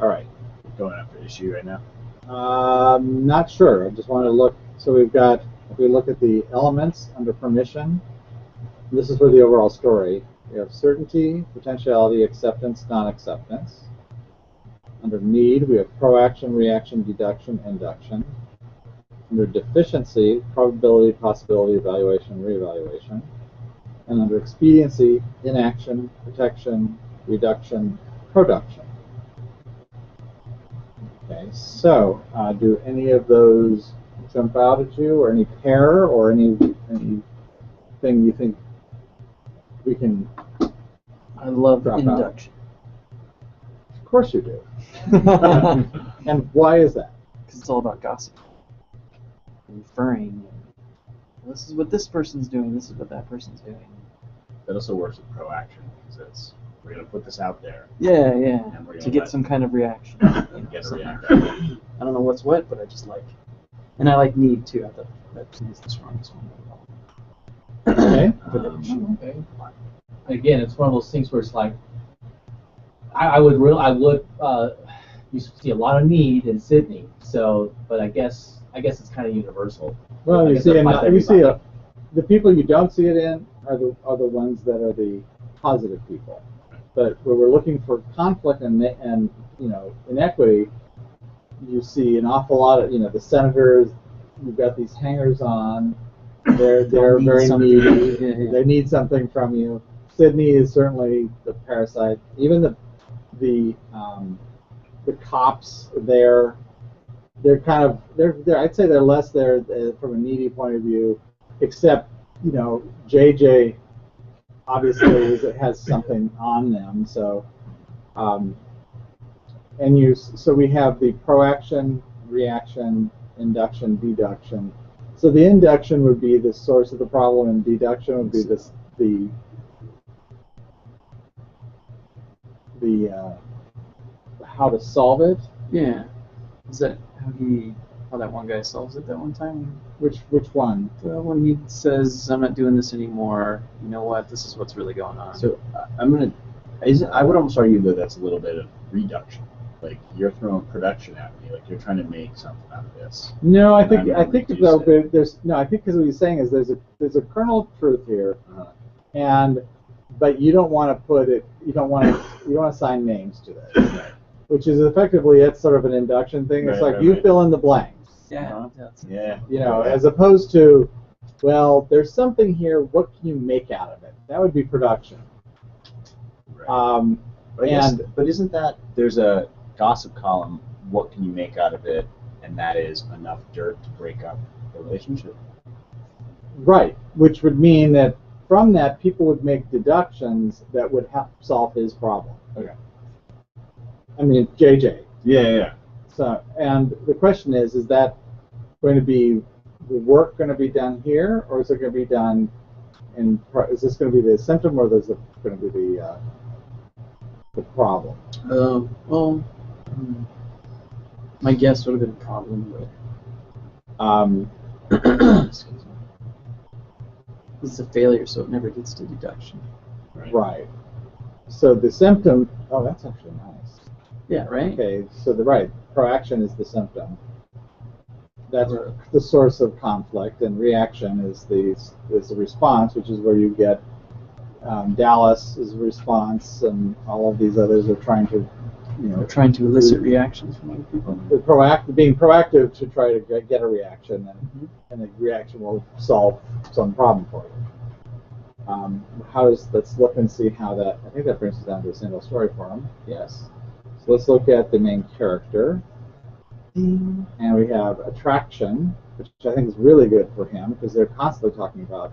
All right. Going after issue right now. Not sure. I just wanted to look. So we've got, if we look at the elements under permission, this is for the overall story. We have certainty, potentiality, acceptance, non-acceptance. Under need, we have proaction, reaction, deduction, induction. Under deficiency, probability, possibility, evaluation, reevaluation. And under expediency, inaction, protection, reduction, production. Okay, so do any of those jump out at you, or any pair, or anything you think we can I love drop induction. out? course you do. And why is that? Because it's all about gossip. Inferring. This is what this person's doing, this is what that person's doing. That also works with proaction, because we're going to put this out there Yeah, And we're to gonna get let- some kind of reaction. and get a reaction. I don't know what's what, but I just like. And I like need too. I thought that is the strongest one. Okay. Okay. Again, it's one of those things where it's like, you see a lot of need in Sydney. So, but I guess it's kind of universal. Well, I you guess see, that applies to everybody. the people you don't see it in are the ones that are the positive people. But where we're looking for conflict and inequity, you see an awful lot of the senators. You've got these hangers-on. They're need very something. needy. Yeah. They need something from you. Sydney is certainly the parasite. Even the cops there. They're kind of I'd say they're less there from a needy point of view, except JJ obviously has something on them. So so we have the proaction, reaction, induction, deduction. So the induction would be the source of the problem, and deduction would be the how to solve it. Yeah. Is that how that one guy solves it that one time? Which one? When he says, "I'm not doing this anymore. You know what? This is what's really going on." So I would almost argue that that's a little bit of reduction. Like you're throwing production at me, like you're trying to make something out of this. No, I think I'm gonna because reduce it. I think because what he's saying is there's a kernel of truth here, but you don't want to put it. You don't want to assign names to it, Right. which is effectively it's sort of an induction thing. It's Right, like you right. fill in the blanks. Yeah. Yeah. As opposed to, well, there's something here. What can you make out of it? That would be production. Right. But, and but isn't that there's a gossip column? What can you make out of it? And that is enough dirt to break up the relationship. right, which would mean that from that people would make deductions that would help solve his problem. Okay. I mean, JJ. Yeah. So, and the question is that going to be the work going to be done here, or is it going to be done is this going to be the symptom, or is it going to be the problem? My guess would have been a problem, but excuse me. It's a failure, so it never gets to deduction. Right. So the symptom. Oh, that's actually nice. Yeah. Right. Okay. So proaction is the symptom. That's the source of conflict, and reaction is the response, which is where you get Dallas is a response, and all of these others are trying to, We're trying to elicit reactions from other people. being proactive to try to get a reaction, and the reaction will solve some problem for you. Let's look and see how that. I think that brings us down to a single story for him. Yes. So let's look at the main character. And we have attraction, which I think is really good for him because they're constantly talking about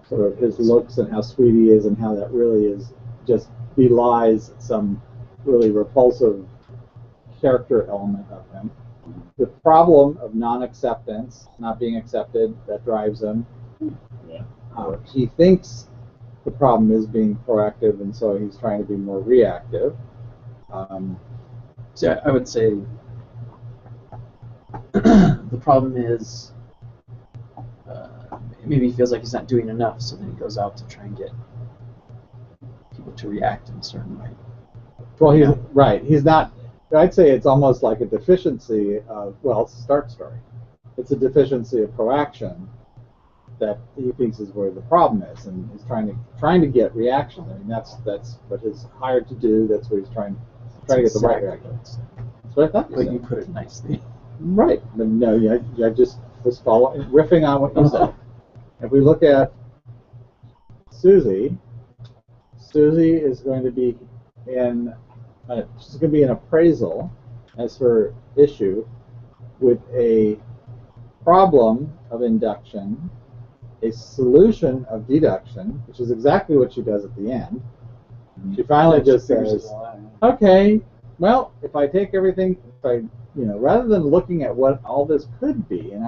sort of his looks and how sweet he is and how that really is just belies some really repulsive character element of him. The problem of non-acceptance, not being accepted, that drives him. Yeah. He thinks the problem is being proactive, and so he's trying to be more reactive. So I would say the problem is maybe he feels like he's not doing enough, so then he goes out to try and get people to react in a certain way. Well, right. He's not. I'd say it's almost like a deficiency of. Well, it's a start story. It's a deficiency of proaction that he thinks is where the problem is, and he's trying to get reaction. I mean, that's what he's hired to do. That's what he's trying to get the right reaction. That's what I thought. But you put it nicely. Right. But no, I just was riffing on what you said. If we look at Susie is going to be she's going to be an appraisal as her issue with a problem of induction, a solution of deduction, which is exactly what she does at the end. She finally just says, okay, well, if I take everything, rather than looking at what all this could be, and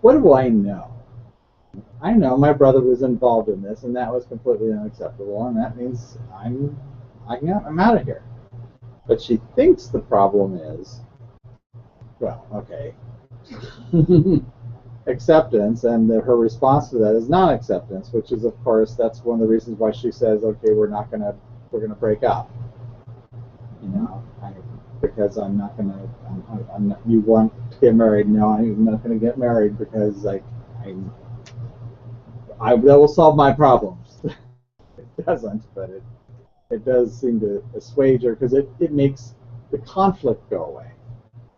what do I know? I know my brother was involved in this, and that was completely unacceptable, and that means I'm out of here. But she thinks the problem is, well, okay, acceptance, and her response to that is non-acceptance, which is, of course, that's one of the reasons why she says, okay, we're gonna break up. Because I'm not you want to get married? No, I'm not gonna get married because that will solve my problems. It doesn't, but it does seem to assuage her because it makes the conflict go away,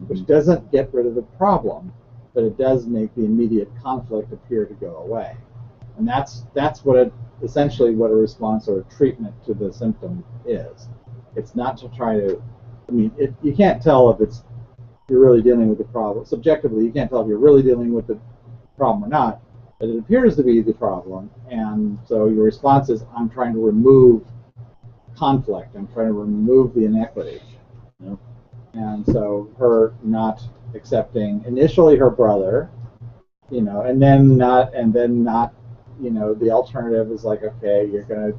which doesn't get rid of the problem, but it does make the immediate conflict appear to go away, and that's essentially what a response or a treatment to the symptom is. It's not to try to. You can't tell if you're really dealing with the problem subjectively. You can't tell if you're really dealing with the problem or not. But it appears to be the problem, and so your response is, I'm trying to remove conflict. I'm trying to remove the inequity. Yep. And so her not accepting initially her brother, and then not. The alternative is like, okay, you're gonna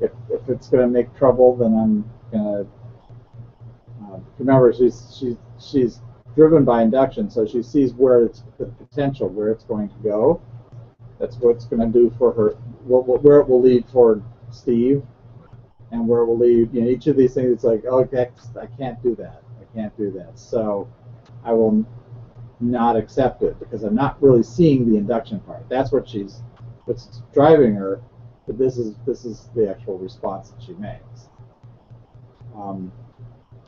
if it's gonna make trouble, then I'm gonna. Remember, she's driven by induction, so she sees where it's the potential, where it's going to go. That's what it's going to do for her. Where it will lead for Steve, and where it will lead. Each of these things. It's like, okay, I can't do that. I can't do that. So I will not accept it because I'm not really seeing the induction part. That's what's driving her. But this is the actual response that she makes.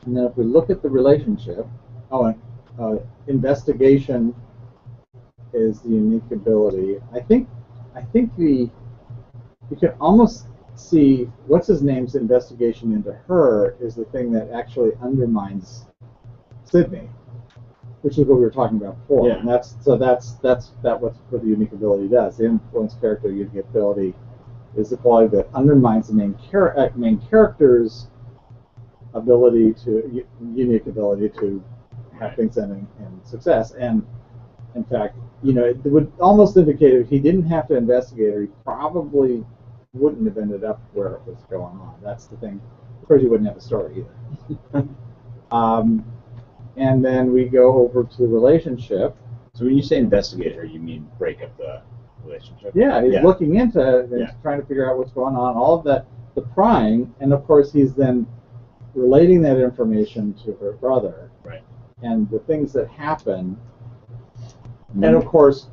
And then if we look at the relationship, investigation is the unique ability. I think you can almost see what's his name's investigation into her is the thing that actually undermines Sydney, which is what we were talking about before. Yeah. And that's what the unique ability does. The influence character unique ability is the quality that undermines the main character's unique ability to have things end in success. And in fact, it would almost indicate if he didn't have to investigate her, he probably wouldn't have ended up where it was going on. That's the thing. Of course, he wouldn't have a story either. And then we go over to the relationship. So when you say investigate her, you mean break up the relationship? Yeah, he's looking into it and trying to figure out what's going on. All of that, the prying, and of course he's then relating that information to her brother, right? And the things that happen, and of course,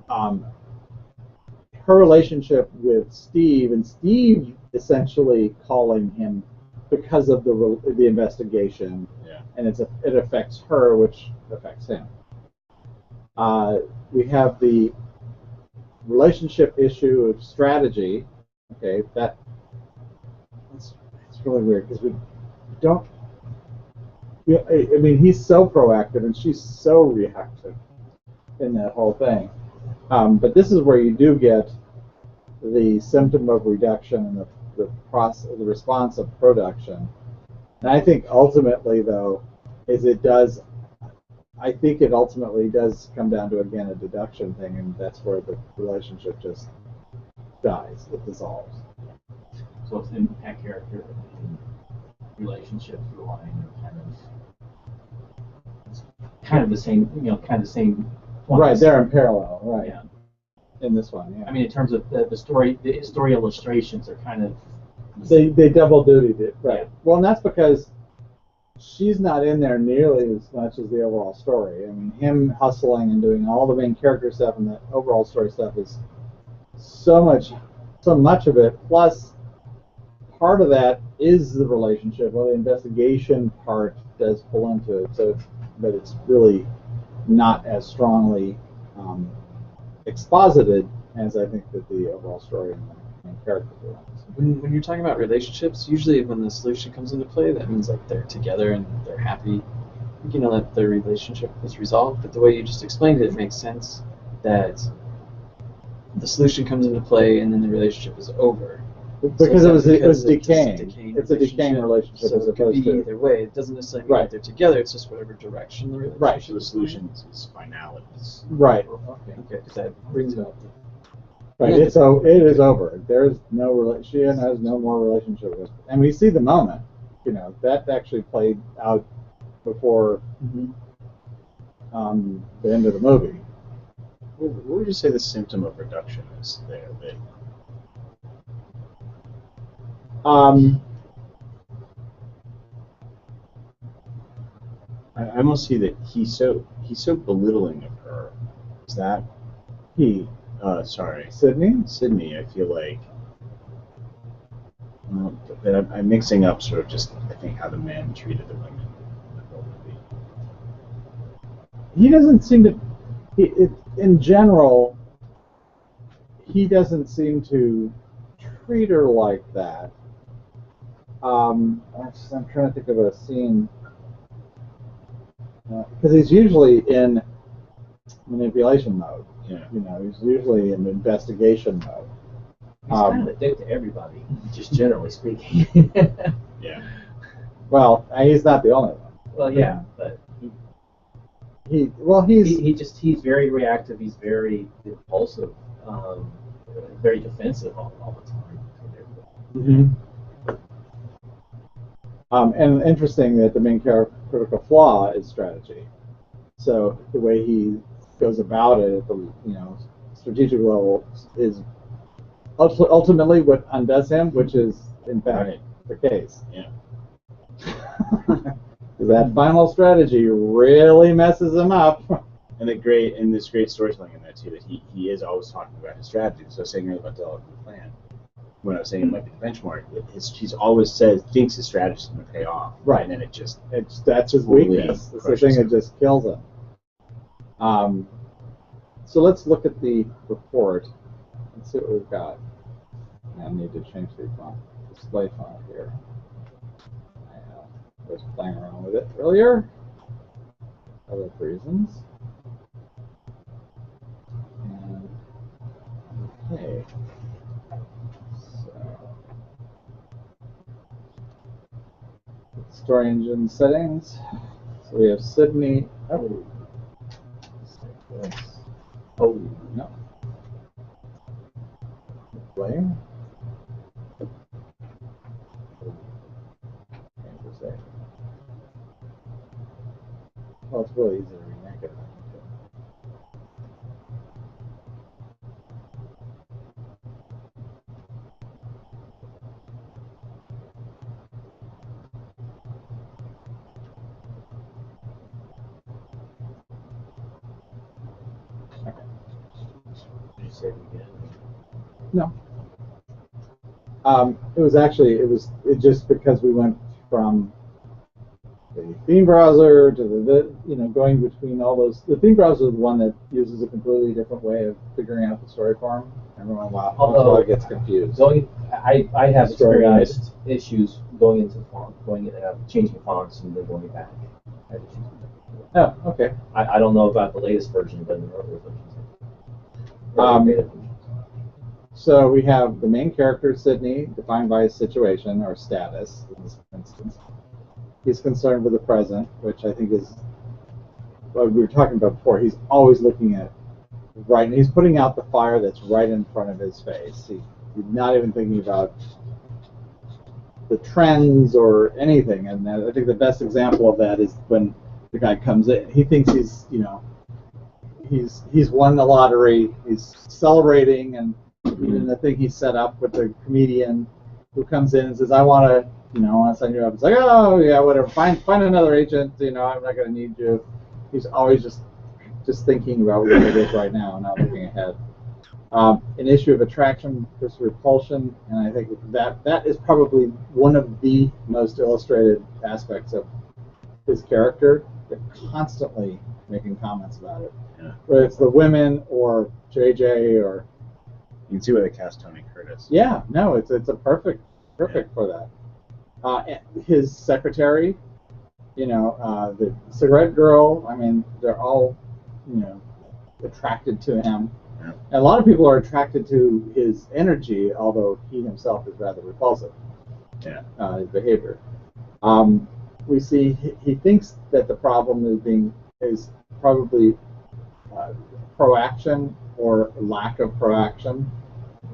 her relationship with Steve, and Steve essentially calling him because of the investigation, and it affects her, which affects him. We have the relationship issue of strategy. Okay, that's really weird because we don't. I mean, he's so proactive and she's so reactive in that whole thing. But this is where you do get the symptom of reduction and the response of production. And I think ultimately, though, I think it ultimately does come down to, again, a deduction thing, and that's where the relationship just dies. It dissolves. So it's impact character and relationship through line kind of the same, kind of the same. Right, they're in parallel, right? Yeah. In this one, yeah. I mean, in terms of the story illustrations are kind of. They double dutied it, right? Yeah. Well, and that's because she's not in there nearly as much as the overall story. I mean, him hustling and doing all the main character stuff and the overall story stuff is so much of it. Plus, part of that is the relationship. Well, the investigation part does pull into it, but it's really not as strongly exposited as I think that the overall story and the main characters are. When you're talking about relationships, usually when the solution comes into play, that means like they're together and they're happy. That their relationship is resolved. But the way you just explained it, it makes sense that the solution comes into play and then the relationship is over. Because So is it was it's a decaying. It's a decaying relationship So as it could opposed be to either way. It doesn't necessarily mean Right. that they're together. It's just whatever direction the relationship. Right. So the solution is finality. right. Okay, because that brings about the. Right. Yeah. It is over. There's no she has no more relationship with, and we see the moment. You know that actually played out before the end of the movie. What would you say the symptom of reduction is there? That I almost see that he's so belittling of her. Is that He sorry, Sydney. I feel like that I'm mixing up sort of just I think how the men treated the women in the whole movie. He doesn't seem to. In general, he doesn't seem to treat her like that. I'm trying to think of a scene because he's usually in manipulation mode. Yeah. You know, he's usually in investigation mode. He's kind of a dick to everybody, just generally speaking. Yeah. Well, he's not the only one. Well, yeah, but he's very reactive. He's very impulsive, very defensive all the time. And interesting that the main critical flaw is strategy. So the way he goes about it at the strategic level is ultimately what undoes him, which is in fact the case. Yeah. That final strategy really messes him up. And this great storytelling in that too, that he is always talking about his strategy. So saying earlier about the plan, when I was saying it might be the benchmark, he's always thinks his strategy is going to pay off. Right. And then that's his weakness. It's the thing that just kills him. So let's look at the report and see what we've got. I need to change the display font here. I was playing around with it earlier for other reasons. And, okay. So, story engine settings. So we have Sydney. Oh. Oh, no. Play. Well, it's really easy to remake it. No. It just because we went from the theme browser to the going between all those. The theme browser is the one that uses a completely different way of figuring out the story form. Everyone it gets confused. I have experienced issues going into changing fonts and then going back. Oh, okay. I don't know about the latest version, but in the earlier versions. So we have the main character, Sydney, defined by his situation or status in this instance. He's concerned with the present, which I think is what we were talking about before. He's always looking at and he's putting out the fire that's right in front of his face. He's not even thinking about the trends or anything. And I think the best example of that is when the guy comes in. He thinks he's won the lottery. He's celebrating, and even the thing he set up with the comedian who comes in and says, "I want to sign you up." It's like, "Oh yeah, whatever. Find another agent. I'm not going to need you." He's always just thinking about what it is right now, not looking ahead. An issue of attraction versus repulsion, and I think that is probably one of the most illustrated aspects of his character. They're constantly making comments about it. Yeah. Whether it's the women or JJ or... You can see why they cast Tony Curtis. Yeah, no, it's a perfect for that. His secretary, the cigarette girl, I mean, they're all, attracted to him. And a lot of people are attracted to his energy, although he himself is rather repulsive. Yeah. His behavior. We see he thinks that the problem is probably proaction or lack of proaction,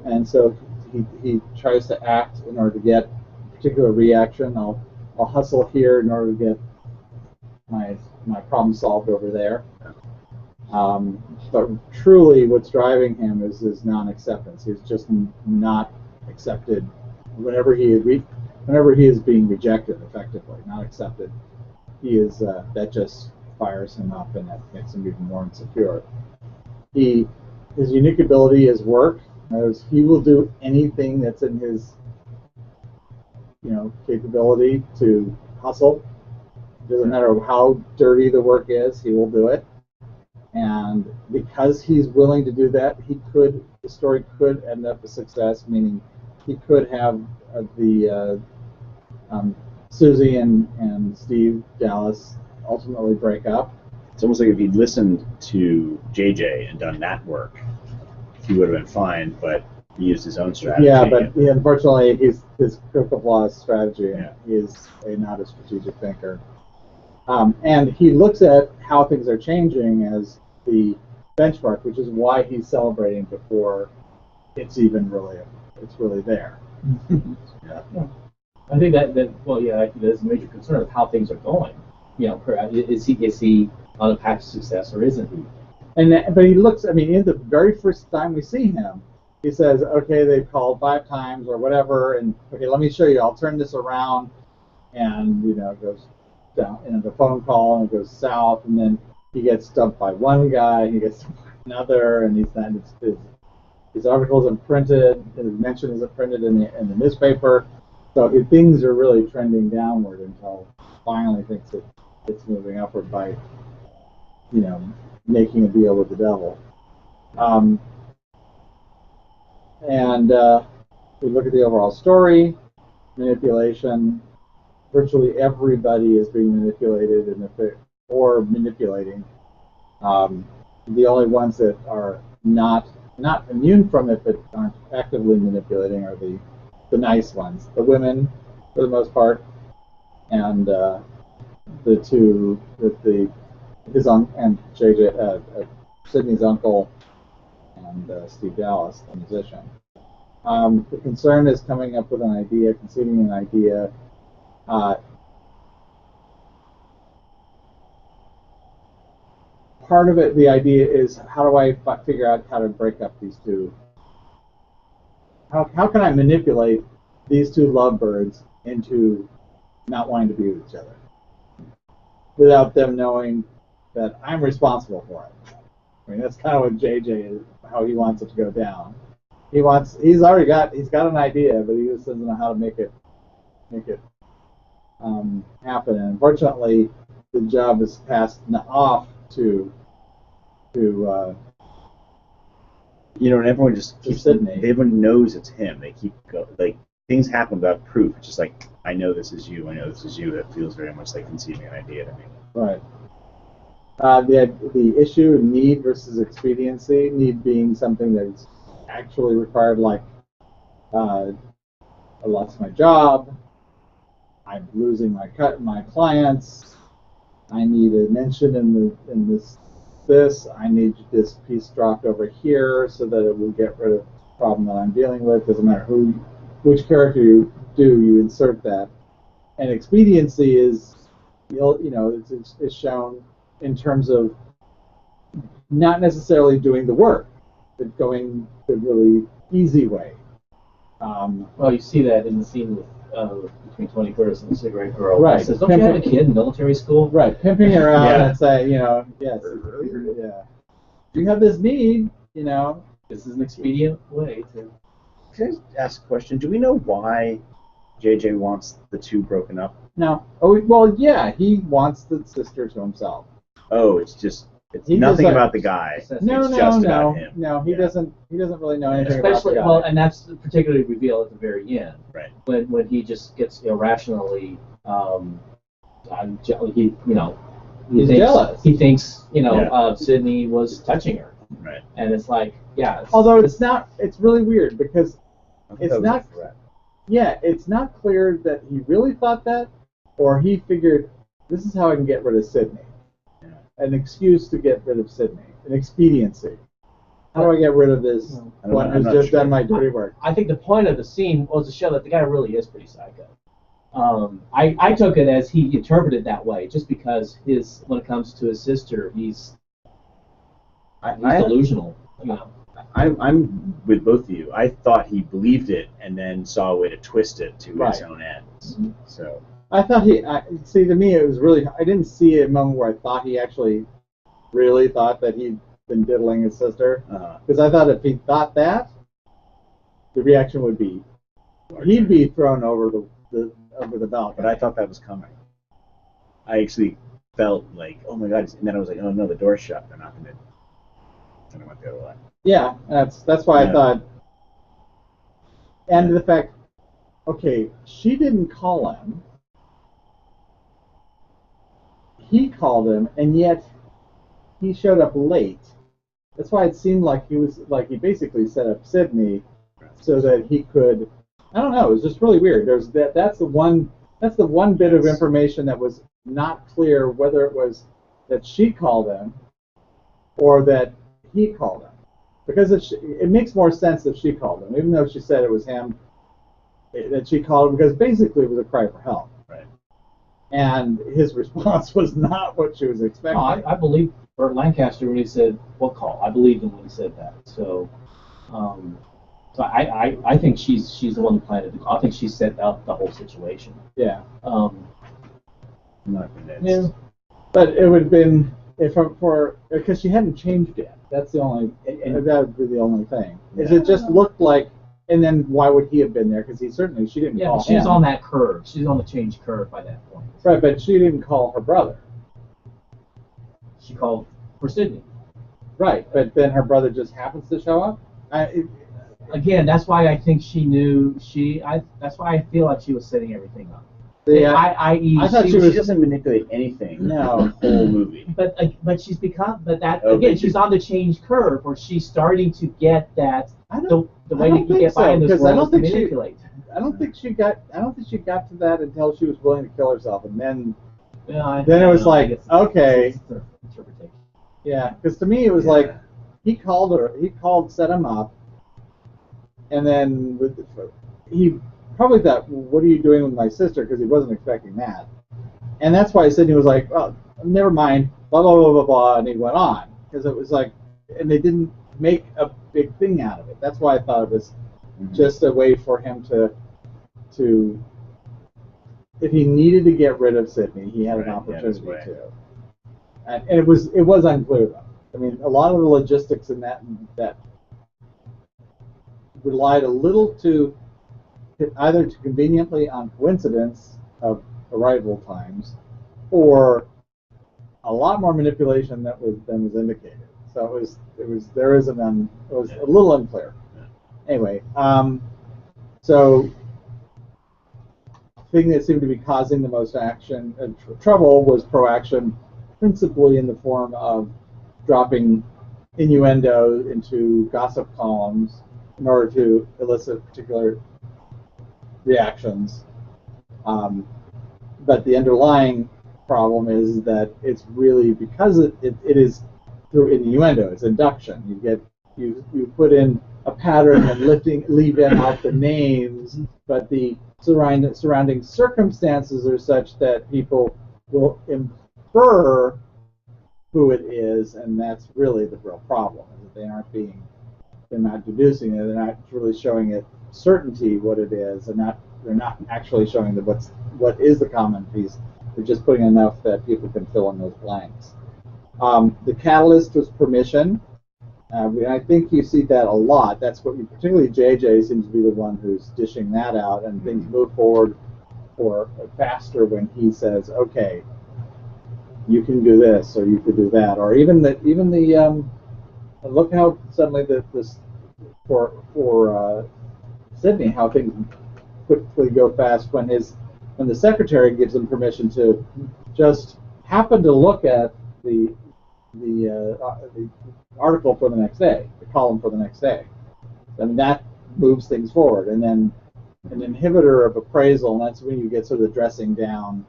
and so he tries to act in order to get a particular reaction. I'll hustle here in order to get my problem solved over there. But truly, what's driving him is his non-acceptance. He's just not accepted whenever he is being rejected, effectively, not accepted. That just fires him up, and that makes him even more insecure. His unique ability is work. In other words, he will do anything that's in his capability to hustle. Doesn't matter how dirty the work is, he will do it. And because he's willing to do that, the story could end up a success, meaning he could have Susie and Steve Dallas ultimately break up. It's almost like if he'd listened to JJ and done that work, he would have been fine, but he used his own strategy. Yeah, but unfortunately, his critical flaw is strategy. Yeah. He is not a strategic thinker. And he looks at how things are changing as the benchmark, which is why he's celebrating before it's really there. Yeah. I think that there's a major concern of how things are going. Is he on a path to success or isn't he? But he looks. I mean, in the very first time we see him, he says, "Okay, they've called 5 times or whatever, and okay, let me show you. I'll turn this around," and it goes down in the phone call and it goes south, and then he gets stumped by one guy, he gets stumped by another, and his article isn't printed, his mention isn't printed in the newspaper, so things are really trending downward until finally thinks it's moving upward by making a deal with the devil. We look at the overall story, manipulation. Virtually everybody is being manipulated or manipulating. The only ones that are not immune from it but aren't actively manipulating are the nice ones, the women for the most part, and the two with his and JJ Sidney's uncle and Steve Dallas, the musician. The concern is coming up with an idea, conceiving an idea. Part of it, the idea is, how do I figure out how to break up these two? How can I manipulate these two lovebirds into not wanting to be with each other without them knowing that I'm responsible for it? I mean, that's kind of what JJ is, how he wants it to go down. He's got an idea, but he just doesn't know how to make it happen. And unfortunately, the job is passed off to and everyone just keeps Sydney. Everyone knows it's him. They keep things happen without proof. It's just like, I know this is you. I know this is you. It feels very much like conceiving an idea to me. Right. The issue of need versus expediency. Need being something that's actually required, like I lost my job. I'm losing my clients. I need a mention in this. I need this piece dropped over here so that it will get rid of the problem that I'm dealing with. Doesn't matter which character you insert that. And expediency is, it's shown in terms of not necessarily doing the work, but going the really easy way. Well, you see that in the scene with between Tony Curtis and the cigarette girl. Right. He says, "Don't you have a kid in military school?" Right, pimping her out Yeah. and say, yes, yeah. You have this need, This is an expedient way to. Can I just ask a question? Do we know why JJ wants the two broken up? No. Oh, well, yeah, he wants the sister to himself. Oh, it's He nothing just, about the guy. No, it's just about him. No, he Yeah. doesn't really know anything Especially, about the guy. well, and that's particularly revealed at the very end. Right. When he just gets irrationally, he He's jealous. He thinks, Yeah. Sydney was touching her. Right. And it's like, Yeah. Although it's not, it's really weird because it's That was not. a threat. Yeah, it's not clear that he really thought that, or he figured this is how I can get rid of Sydney. Yeah. An excuse to get rid of Sydney, an expediency. How do I get rid of this one who's just done my dirty work? I think the point of the scene was to show that the guy really is pretty psycho. I took it as he interpreted that way, just because when it comes to his sister, he's delusional. You know. I'm with both of you. I thought he believed it and then saw a way to twist it to Right. his own ends. So I thought see, to me, it was really, I didn't see a moment where I thought he actually really thought that he'd been diddling his sister. Because I thought if he thought that, the reaction would be, he'd be thrown over the balcony. but I thought that was coming. I actually felt like, oh my god, and then I was like, oh no, the door's shut. They're not going to. And I went the other way. Yeah, that's why I Yeah. thought, and the fact, okay, she didn't call him. He called him, and yet he showed up late. That's why it seemed like he basically set up Sydney so that he could. I don't know. It was just really weird. That's the one bit of information that was not clear whether it was that she called him or that he called him. Because it makes more sense that she called him, even though she said it was him. That she called him because basically it was a cry for help. Right. And his response was not what she was expecting. No, I believe Burt Lancaster when he said, "What call?" I believed him when he said that. So, I think she's the one who planted it. I think she set up the whole situation. Yeah. I'm not convinced. Yeah. But it would have been because she hadn't changed yet. That's the only. And that would be the only thing. Is it just looked like. And then why would he have been there? Because she didn't call but she's him. on that curve. She's on the change curve by that point. Right, but she didn't call her brother. She called for Sydney. Right, but then her brother just happens to show up. Again, that's why I think she knew. That's why I feel like she was setting everything up. I thought She doesn't manipulate anything. No. The whole movie. But she's become. But that again, she's on the change curve where she's starting to get that. The way that you get by in this world is to manipulate. I don't think she got to that until she was willing to kill herself, and then Then it was like, okay. Interpretation. Yeah, because to me it was like he called, set him up, and then he probably thought, "What are you doing with my sister?" Because he wasn't expecting that, and that's why Sydney was like, "Well, never mind," blah blah blah blah blah, and he went on because it was like, and they didn't make a big thing out of it. That's why I thought it was just a way for him to if he needed to get rid of Sydney, he had an opportunity to. And it was unclear though. I mean, a lot of the logistics in that relied a little either too conveniently on coincidence of arrival times, or a lot more manipulation than was indicated. So it was a little unclear. Anyway, so the thing that seemed to be causing the most action and trouble was proaction, principally in the form of dropping innuendo into gossip columns in order to elicit particular reactions. But the underlying problem is that it's really because it is through innuendo. It's induction. You put in a pattern and leave out the names, but the surrounding circumstances are such that people will infer who it is, and that's really the real problem. Is that they're not deducing it. They're not really showing it certainty what it is, and they're not actually showing what is the common piece. They're just putting enough that people can fill in those blanks. The catalyst was permission. I think you see that a lot. That's what, particularly JJ seems to be the one who's dishing that out, and things move forward or faster when he says, "Okay, you can do this, or you could do that," or even the look how suddenly this for Sydney, how things quickly go fast when the secretary gives him permission to just happen to look at the the article for the next day, the column for the next day. I mean, that moves things forward. And then an inhibitor of appraisal, and that's when you get sort of the dressing down,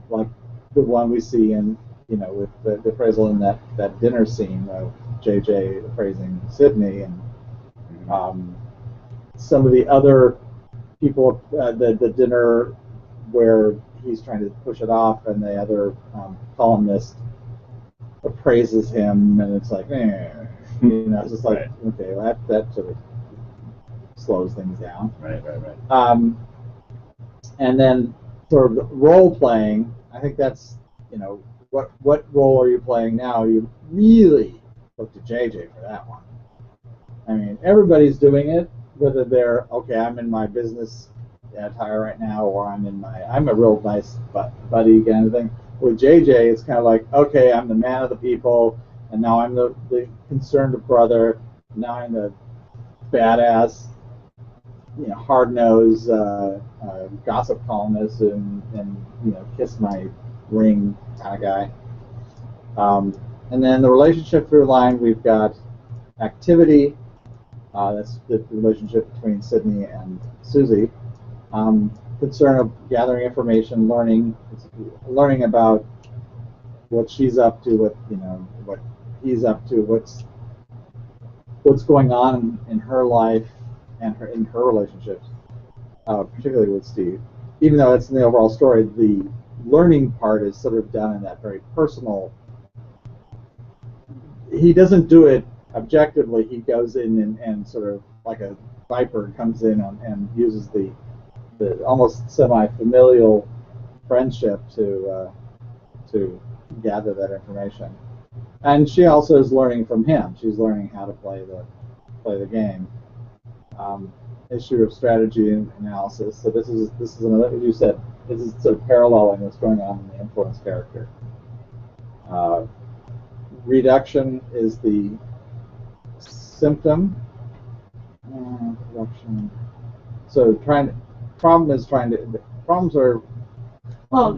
like the one we see in, with the appraisal in that dinner scene of JJ appraising Sydney, and some of the other people, the dinner where he's trying to push it off, and the other columnist appraises him, and it's like, it's just like, okay, well, that sort of slows things down. Right. And then sort of role playing, I think that's, what role are you playing now? You really look to JJ for that one. I mean, everybody's doing it, whether they're, okay, I'm in my business attire right now, or I'm a real nice buddy kind of thing. With JJ, it's kind of like, okay, I'm the man of the people, and now I'm the concerned brother, now I'm the badass, hard-nosed gossip columnist, and kiss my ring kind of guy. And then the relationship through line, we've got activity. That's the relationship between Sydney and Susie. Concern of gathering information, learning about what she's up to, what he's up to, what's going on in her life and in her relationships, particularly with Steve. Even though it's in the overall story, the learning part is sort of done in that very personal. He doesn't do it objectively. He goes in and sort of like a viper comes in and uses the almost semi-familial friendship to gather that information. And she also is learning from him. She's learning how to play the game. Issue of strategy and analysis. So this is another, as you said, this is sort of paralleling what's going on in the influence character. Reduction is the symptom. Reduction. So problems are. Well,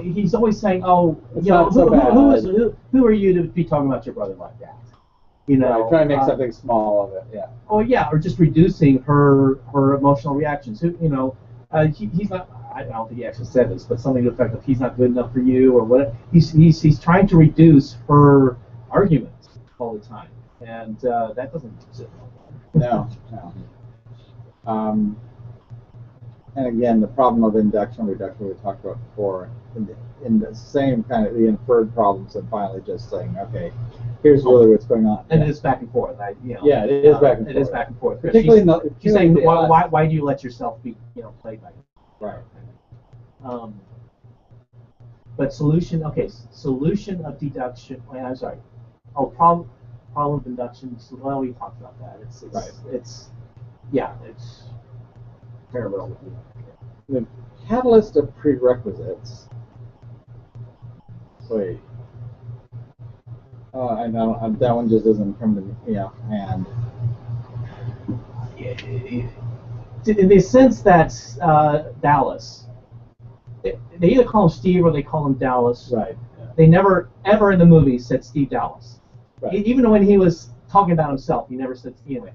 he's always saying, "Oh, who are you to be talking about your brother like that?" Right, trying to make something small of it. Yeah. Oh yeah, or just reducing her emotional reactions. He's not. I don't think he actually said this, but something to the effect of he's not good enough for you, or whatever. He's trying to reduce her arguments all the time, and that doesn't sit well. No. And again, the problem of induction and reduction we talked about before, in the same kind of the inferred problems, and finally just saying, okay, here's really what's going on. And it's back and forth. Yeah, it is back and forth. It is back and forth. Particularly, she's saying, why do you let yourself be played by? Right. But solution of deduction. I'm sorry. Oh, problem of induction. Well, we talked about that. It's parallel. The catalyst of prerequisites. Wait. I know that one just doesn't come to me offhand. In the sense that Dallas, they either call him Steve or they call him Dallas. Right. Yeah. They never ever in the movie said Steve Dallas. Right. Even when he was talking about himself, he never said Steve. Anyway,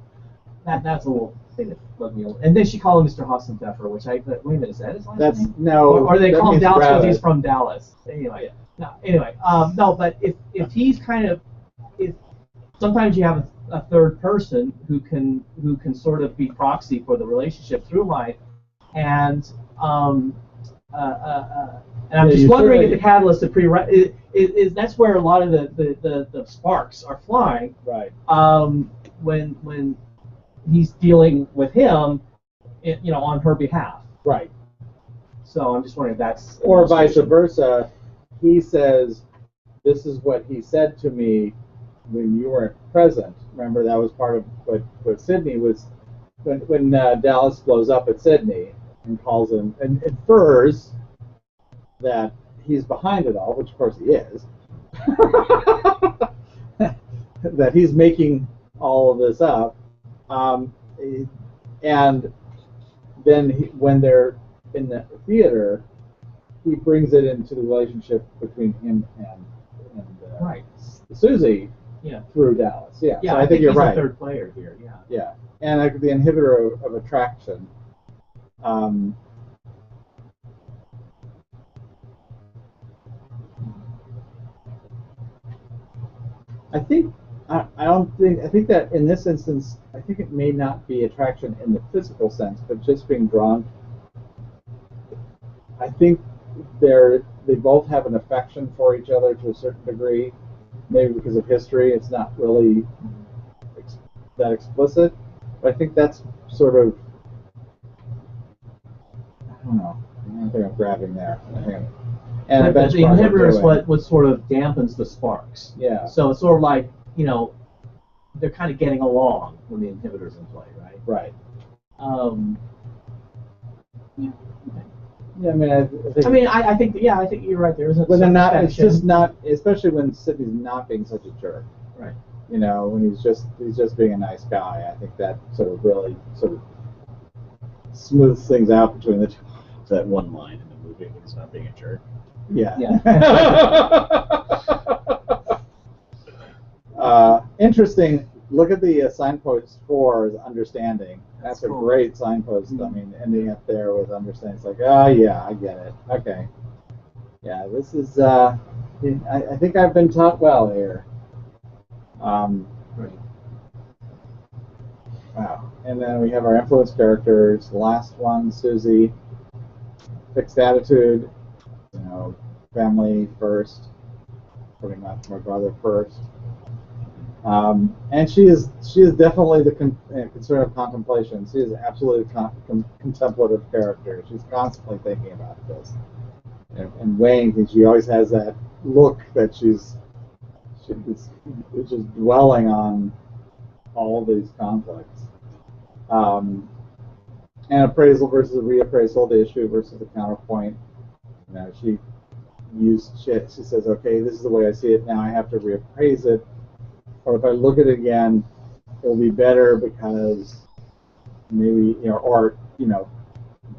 that's a little thing that bugged me. And then she called him Mr. Hassendeffer, which wait a minute, is that his last name? No. Or they call him Dallas because he's from from Dallas. Anyway. Yeah. No. But if he's if sometimes you have a third person who can sort of be proxy for the relationship through life, and I'm just wondering if the catalyst of is that's where a lot of the sparks are flying. Right. When he's dealing with him, on her behalf. Right. So I'm just wondering if that's or vice versa. He says, "This is what he said to me when you weren't present." Remember, that was part of what Sydney was when Dallas blows up at Sydney and calls him and infers that he's behind it all, which of course he is. That he's making all of this up, and then when they're in the theater, he brings it into the relationship between him and Right. Susie Yeah. through Dallas. Yeah. Yeah, So I think you're he's right. a third player here. Yeah. Yeah, and like the inhibitor of attraction. I think I think that in this instance, I think it may not be attraction in the physical sense, but just being drawn. I think they both have an affection for each other to a certain degree, maybe because of history. It's not really that explicit, but I think that's sort of, I don't know. I think I'm grabbing there. And But the inhibitor is what sort of dampens the sparks. Yeah. So it's sort of like, they're kind of getting along when the inhibitor's in play, right? Right. Yeah. Okay. Yeah, I mean, I think you're right. There isn't. But they're not. affection. It's just not, especially when Sidney's not being such a jerk. Right. When he's just being a nice guy. I think that sort of really sort of smooths things out between the two. It's that one line in the movie, he's not being a jerk. Yeah. Yeah. Interesting. Look at the signpost 4 as understanding. That's a cool. great signpost. I mean, ending up there with understanding. It's like, oh yeah, I get it. Okay. Yeah, this is. I think I've been taught well here. Right. Wow. And then we have our influence characters. The last one, Susie. Fixed attitude. Family first. Putting my brother first. And she is definitely the concern of contemplation. She is absolutely contemplative character. She's constantly thinking about this and weighing things. She always has that look that she's just dwelling on all these conflicts. And appraisal versus reappraisal, the issue versus the counterpoint. She says, okay, this is the way I see it now. I have to reappraise it. Or if I look at it again, it'll be better because maybe,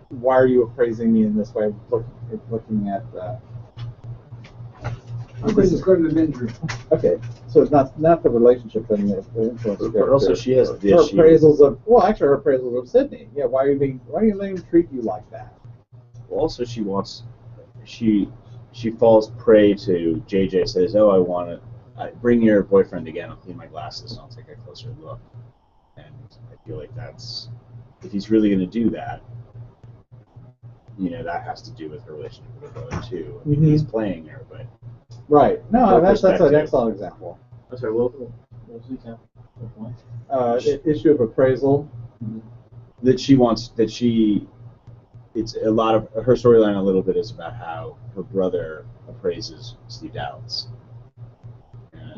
why are you appraising me in this way? Looking at. I think it's going to be injury. Okay, so it's not the relationship, but the influence. But also, she has her this. appraisals of her appraisals of Sidney. Yeah, why are you letting him treat you like that? Well, also, she falls prey to JJ says, "Oh, I want to bring your boyfriend again. I'll clean my glasses and I'll take a closer look." And I feel like that's, if he's really going to do that, that has to do with her relationship with her brother too. I mean, he's playing her, but right. No, that's an excellent example. I'm sorry. What was the example? Issue of appraisal. It's a lot of her storyline. A little bit is about how her brother appraises Steve Dallas.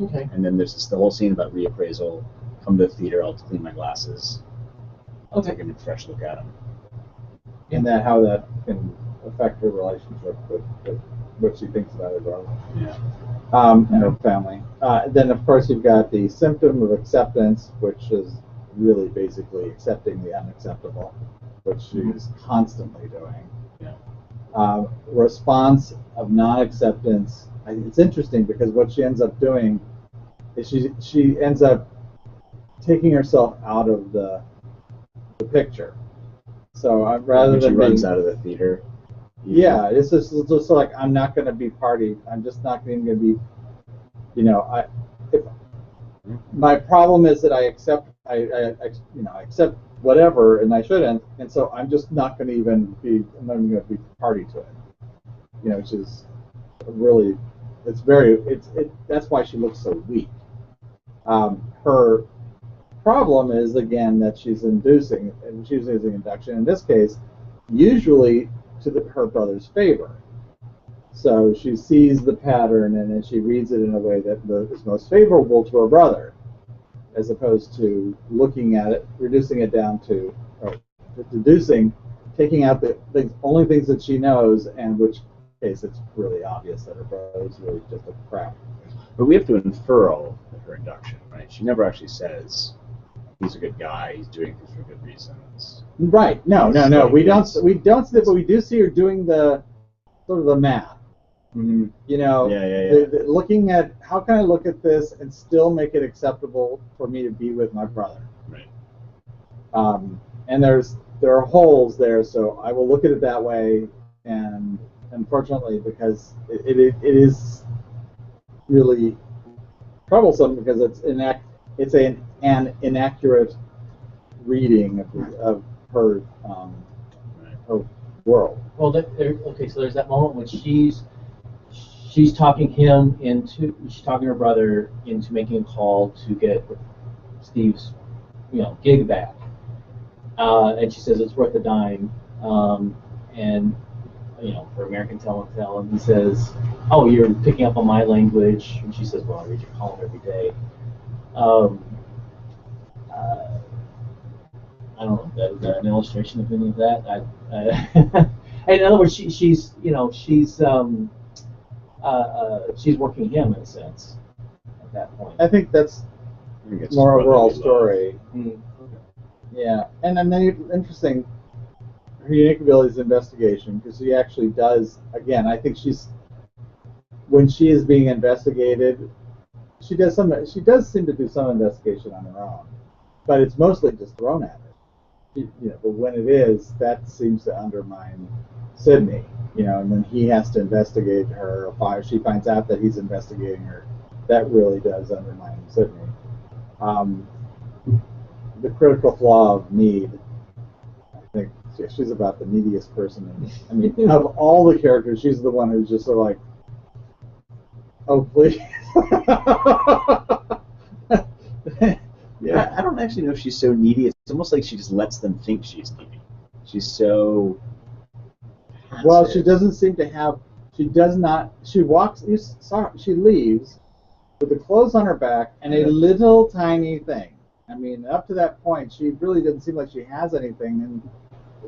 Okay. And then there's the whole scene about reappraisal. Come to the theater, I'll clean my glasses. I'll take a fresh look at them. And how that can affect her relationship with what she thinks about her brother. Yeah. And her family. Then, of course, you've got the symptom of acceptance, which is really basically accepting the unacceptable, which she's constantly doing. Yeah. Response of non-acceptance. It's interesting because what she ends up doing is she ends up taking herself out of the picture. So rather when she than runs out of the theater. Yeah, it's just like, I'm not going to be party. I'm just not going to be. My problem is that I accept accept whatever, and I shouldn't, and so I'm just not going to even be. I'm not even going to be party to it. Which is really. That's why she looks so weak. Her problem is, again, that she's inducing, and she's using induction, in this case, usually to her brother's favor. So she sees the pattern, and then she reads it in a way that is most favorable to her brother, as opposed to looking at it, reducing it down to, or deducing, taking out the only things that she knows, and which case it's really obvious that her brother is really just a crap. But we have to infer all of her induction, right? She never actually says he's a good guy, he's doing things for good reasons. Right. No. We don't see that, but we do see her doing the sort of the math. You know, Yeah. looking at how can I look at this and still make it acceptable for me to be with my brother. Right. And there are holes there, so I will look at it that way. And unfortunately, because it is really troublesome because it's an inaccurate reading of her her world. Well, okay, so there's that moment when she's talking her brother into making a call to get Steve's, gig back, and she says it's worth a dime, and for American tell, and he says, "Oh, you're picking up on my language," and she says, "Well, I read your column every day." I don't know. Is that an illustration of any of that? In other words, she's working him in a sense at that point. I think that's more overall story. Yeah, and then interesting. Her unique ability is investigation because she actually does. Again, I think when she is being investigated, she does seem to do some investigation on her own, but it's mostly just thrown at her. But when it is, that seems to undermine Sydney. And when he has to investigate her, or she finds out that he's investigating her, that really does undermine Sydney. The critical flaw of need, I think she's about the neediest person. Of all the characters, she's the one who's just sort of like, oh, please. Yeah, I don't actually know if she's so needy. It's almost like she just lets them think she's needy. She's so passive. Well, she doesn't seem to have. She does not. She walks. She leaves with the clothes on her back and a little tiny thing. Up to that point, she really doesn't seem like she has anything, and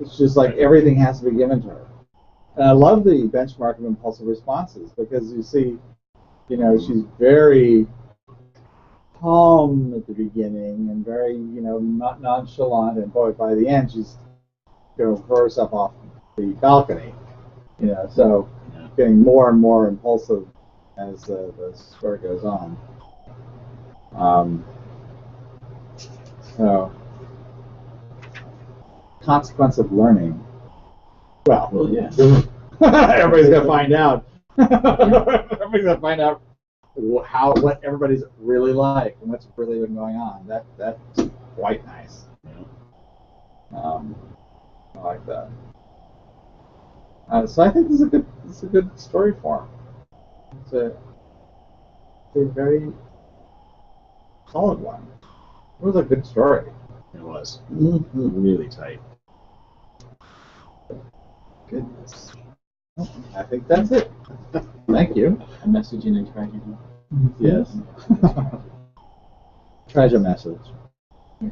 it's just like everything has to be given to her. And I love the benchmark of impulsive responses because you see, she's very calm at the beginning and very, not nonchalant, and boy, by the end, she's going to throw herself off the balcony. So getting more and more impulsive as the story goes on. So, consequence of learning. Well, yeah. Everybody's gonna find out. Everybody's gonna find out what everybody's really like and what's really been going on. That's quite nice. I like that. So I think this is a good story form. It's a very solid one. It was a good story. It was really tight. Goodness. I think that's it. Thank you. A message in a tragedy. Yes. Treasure message. Yeah.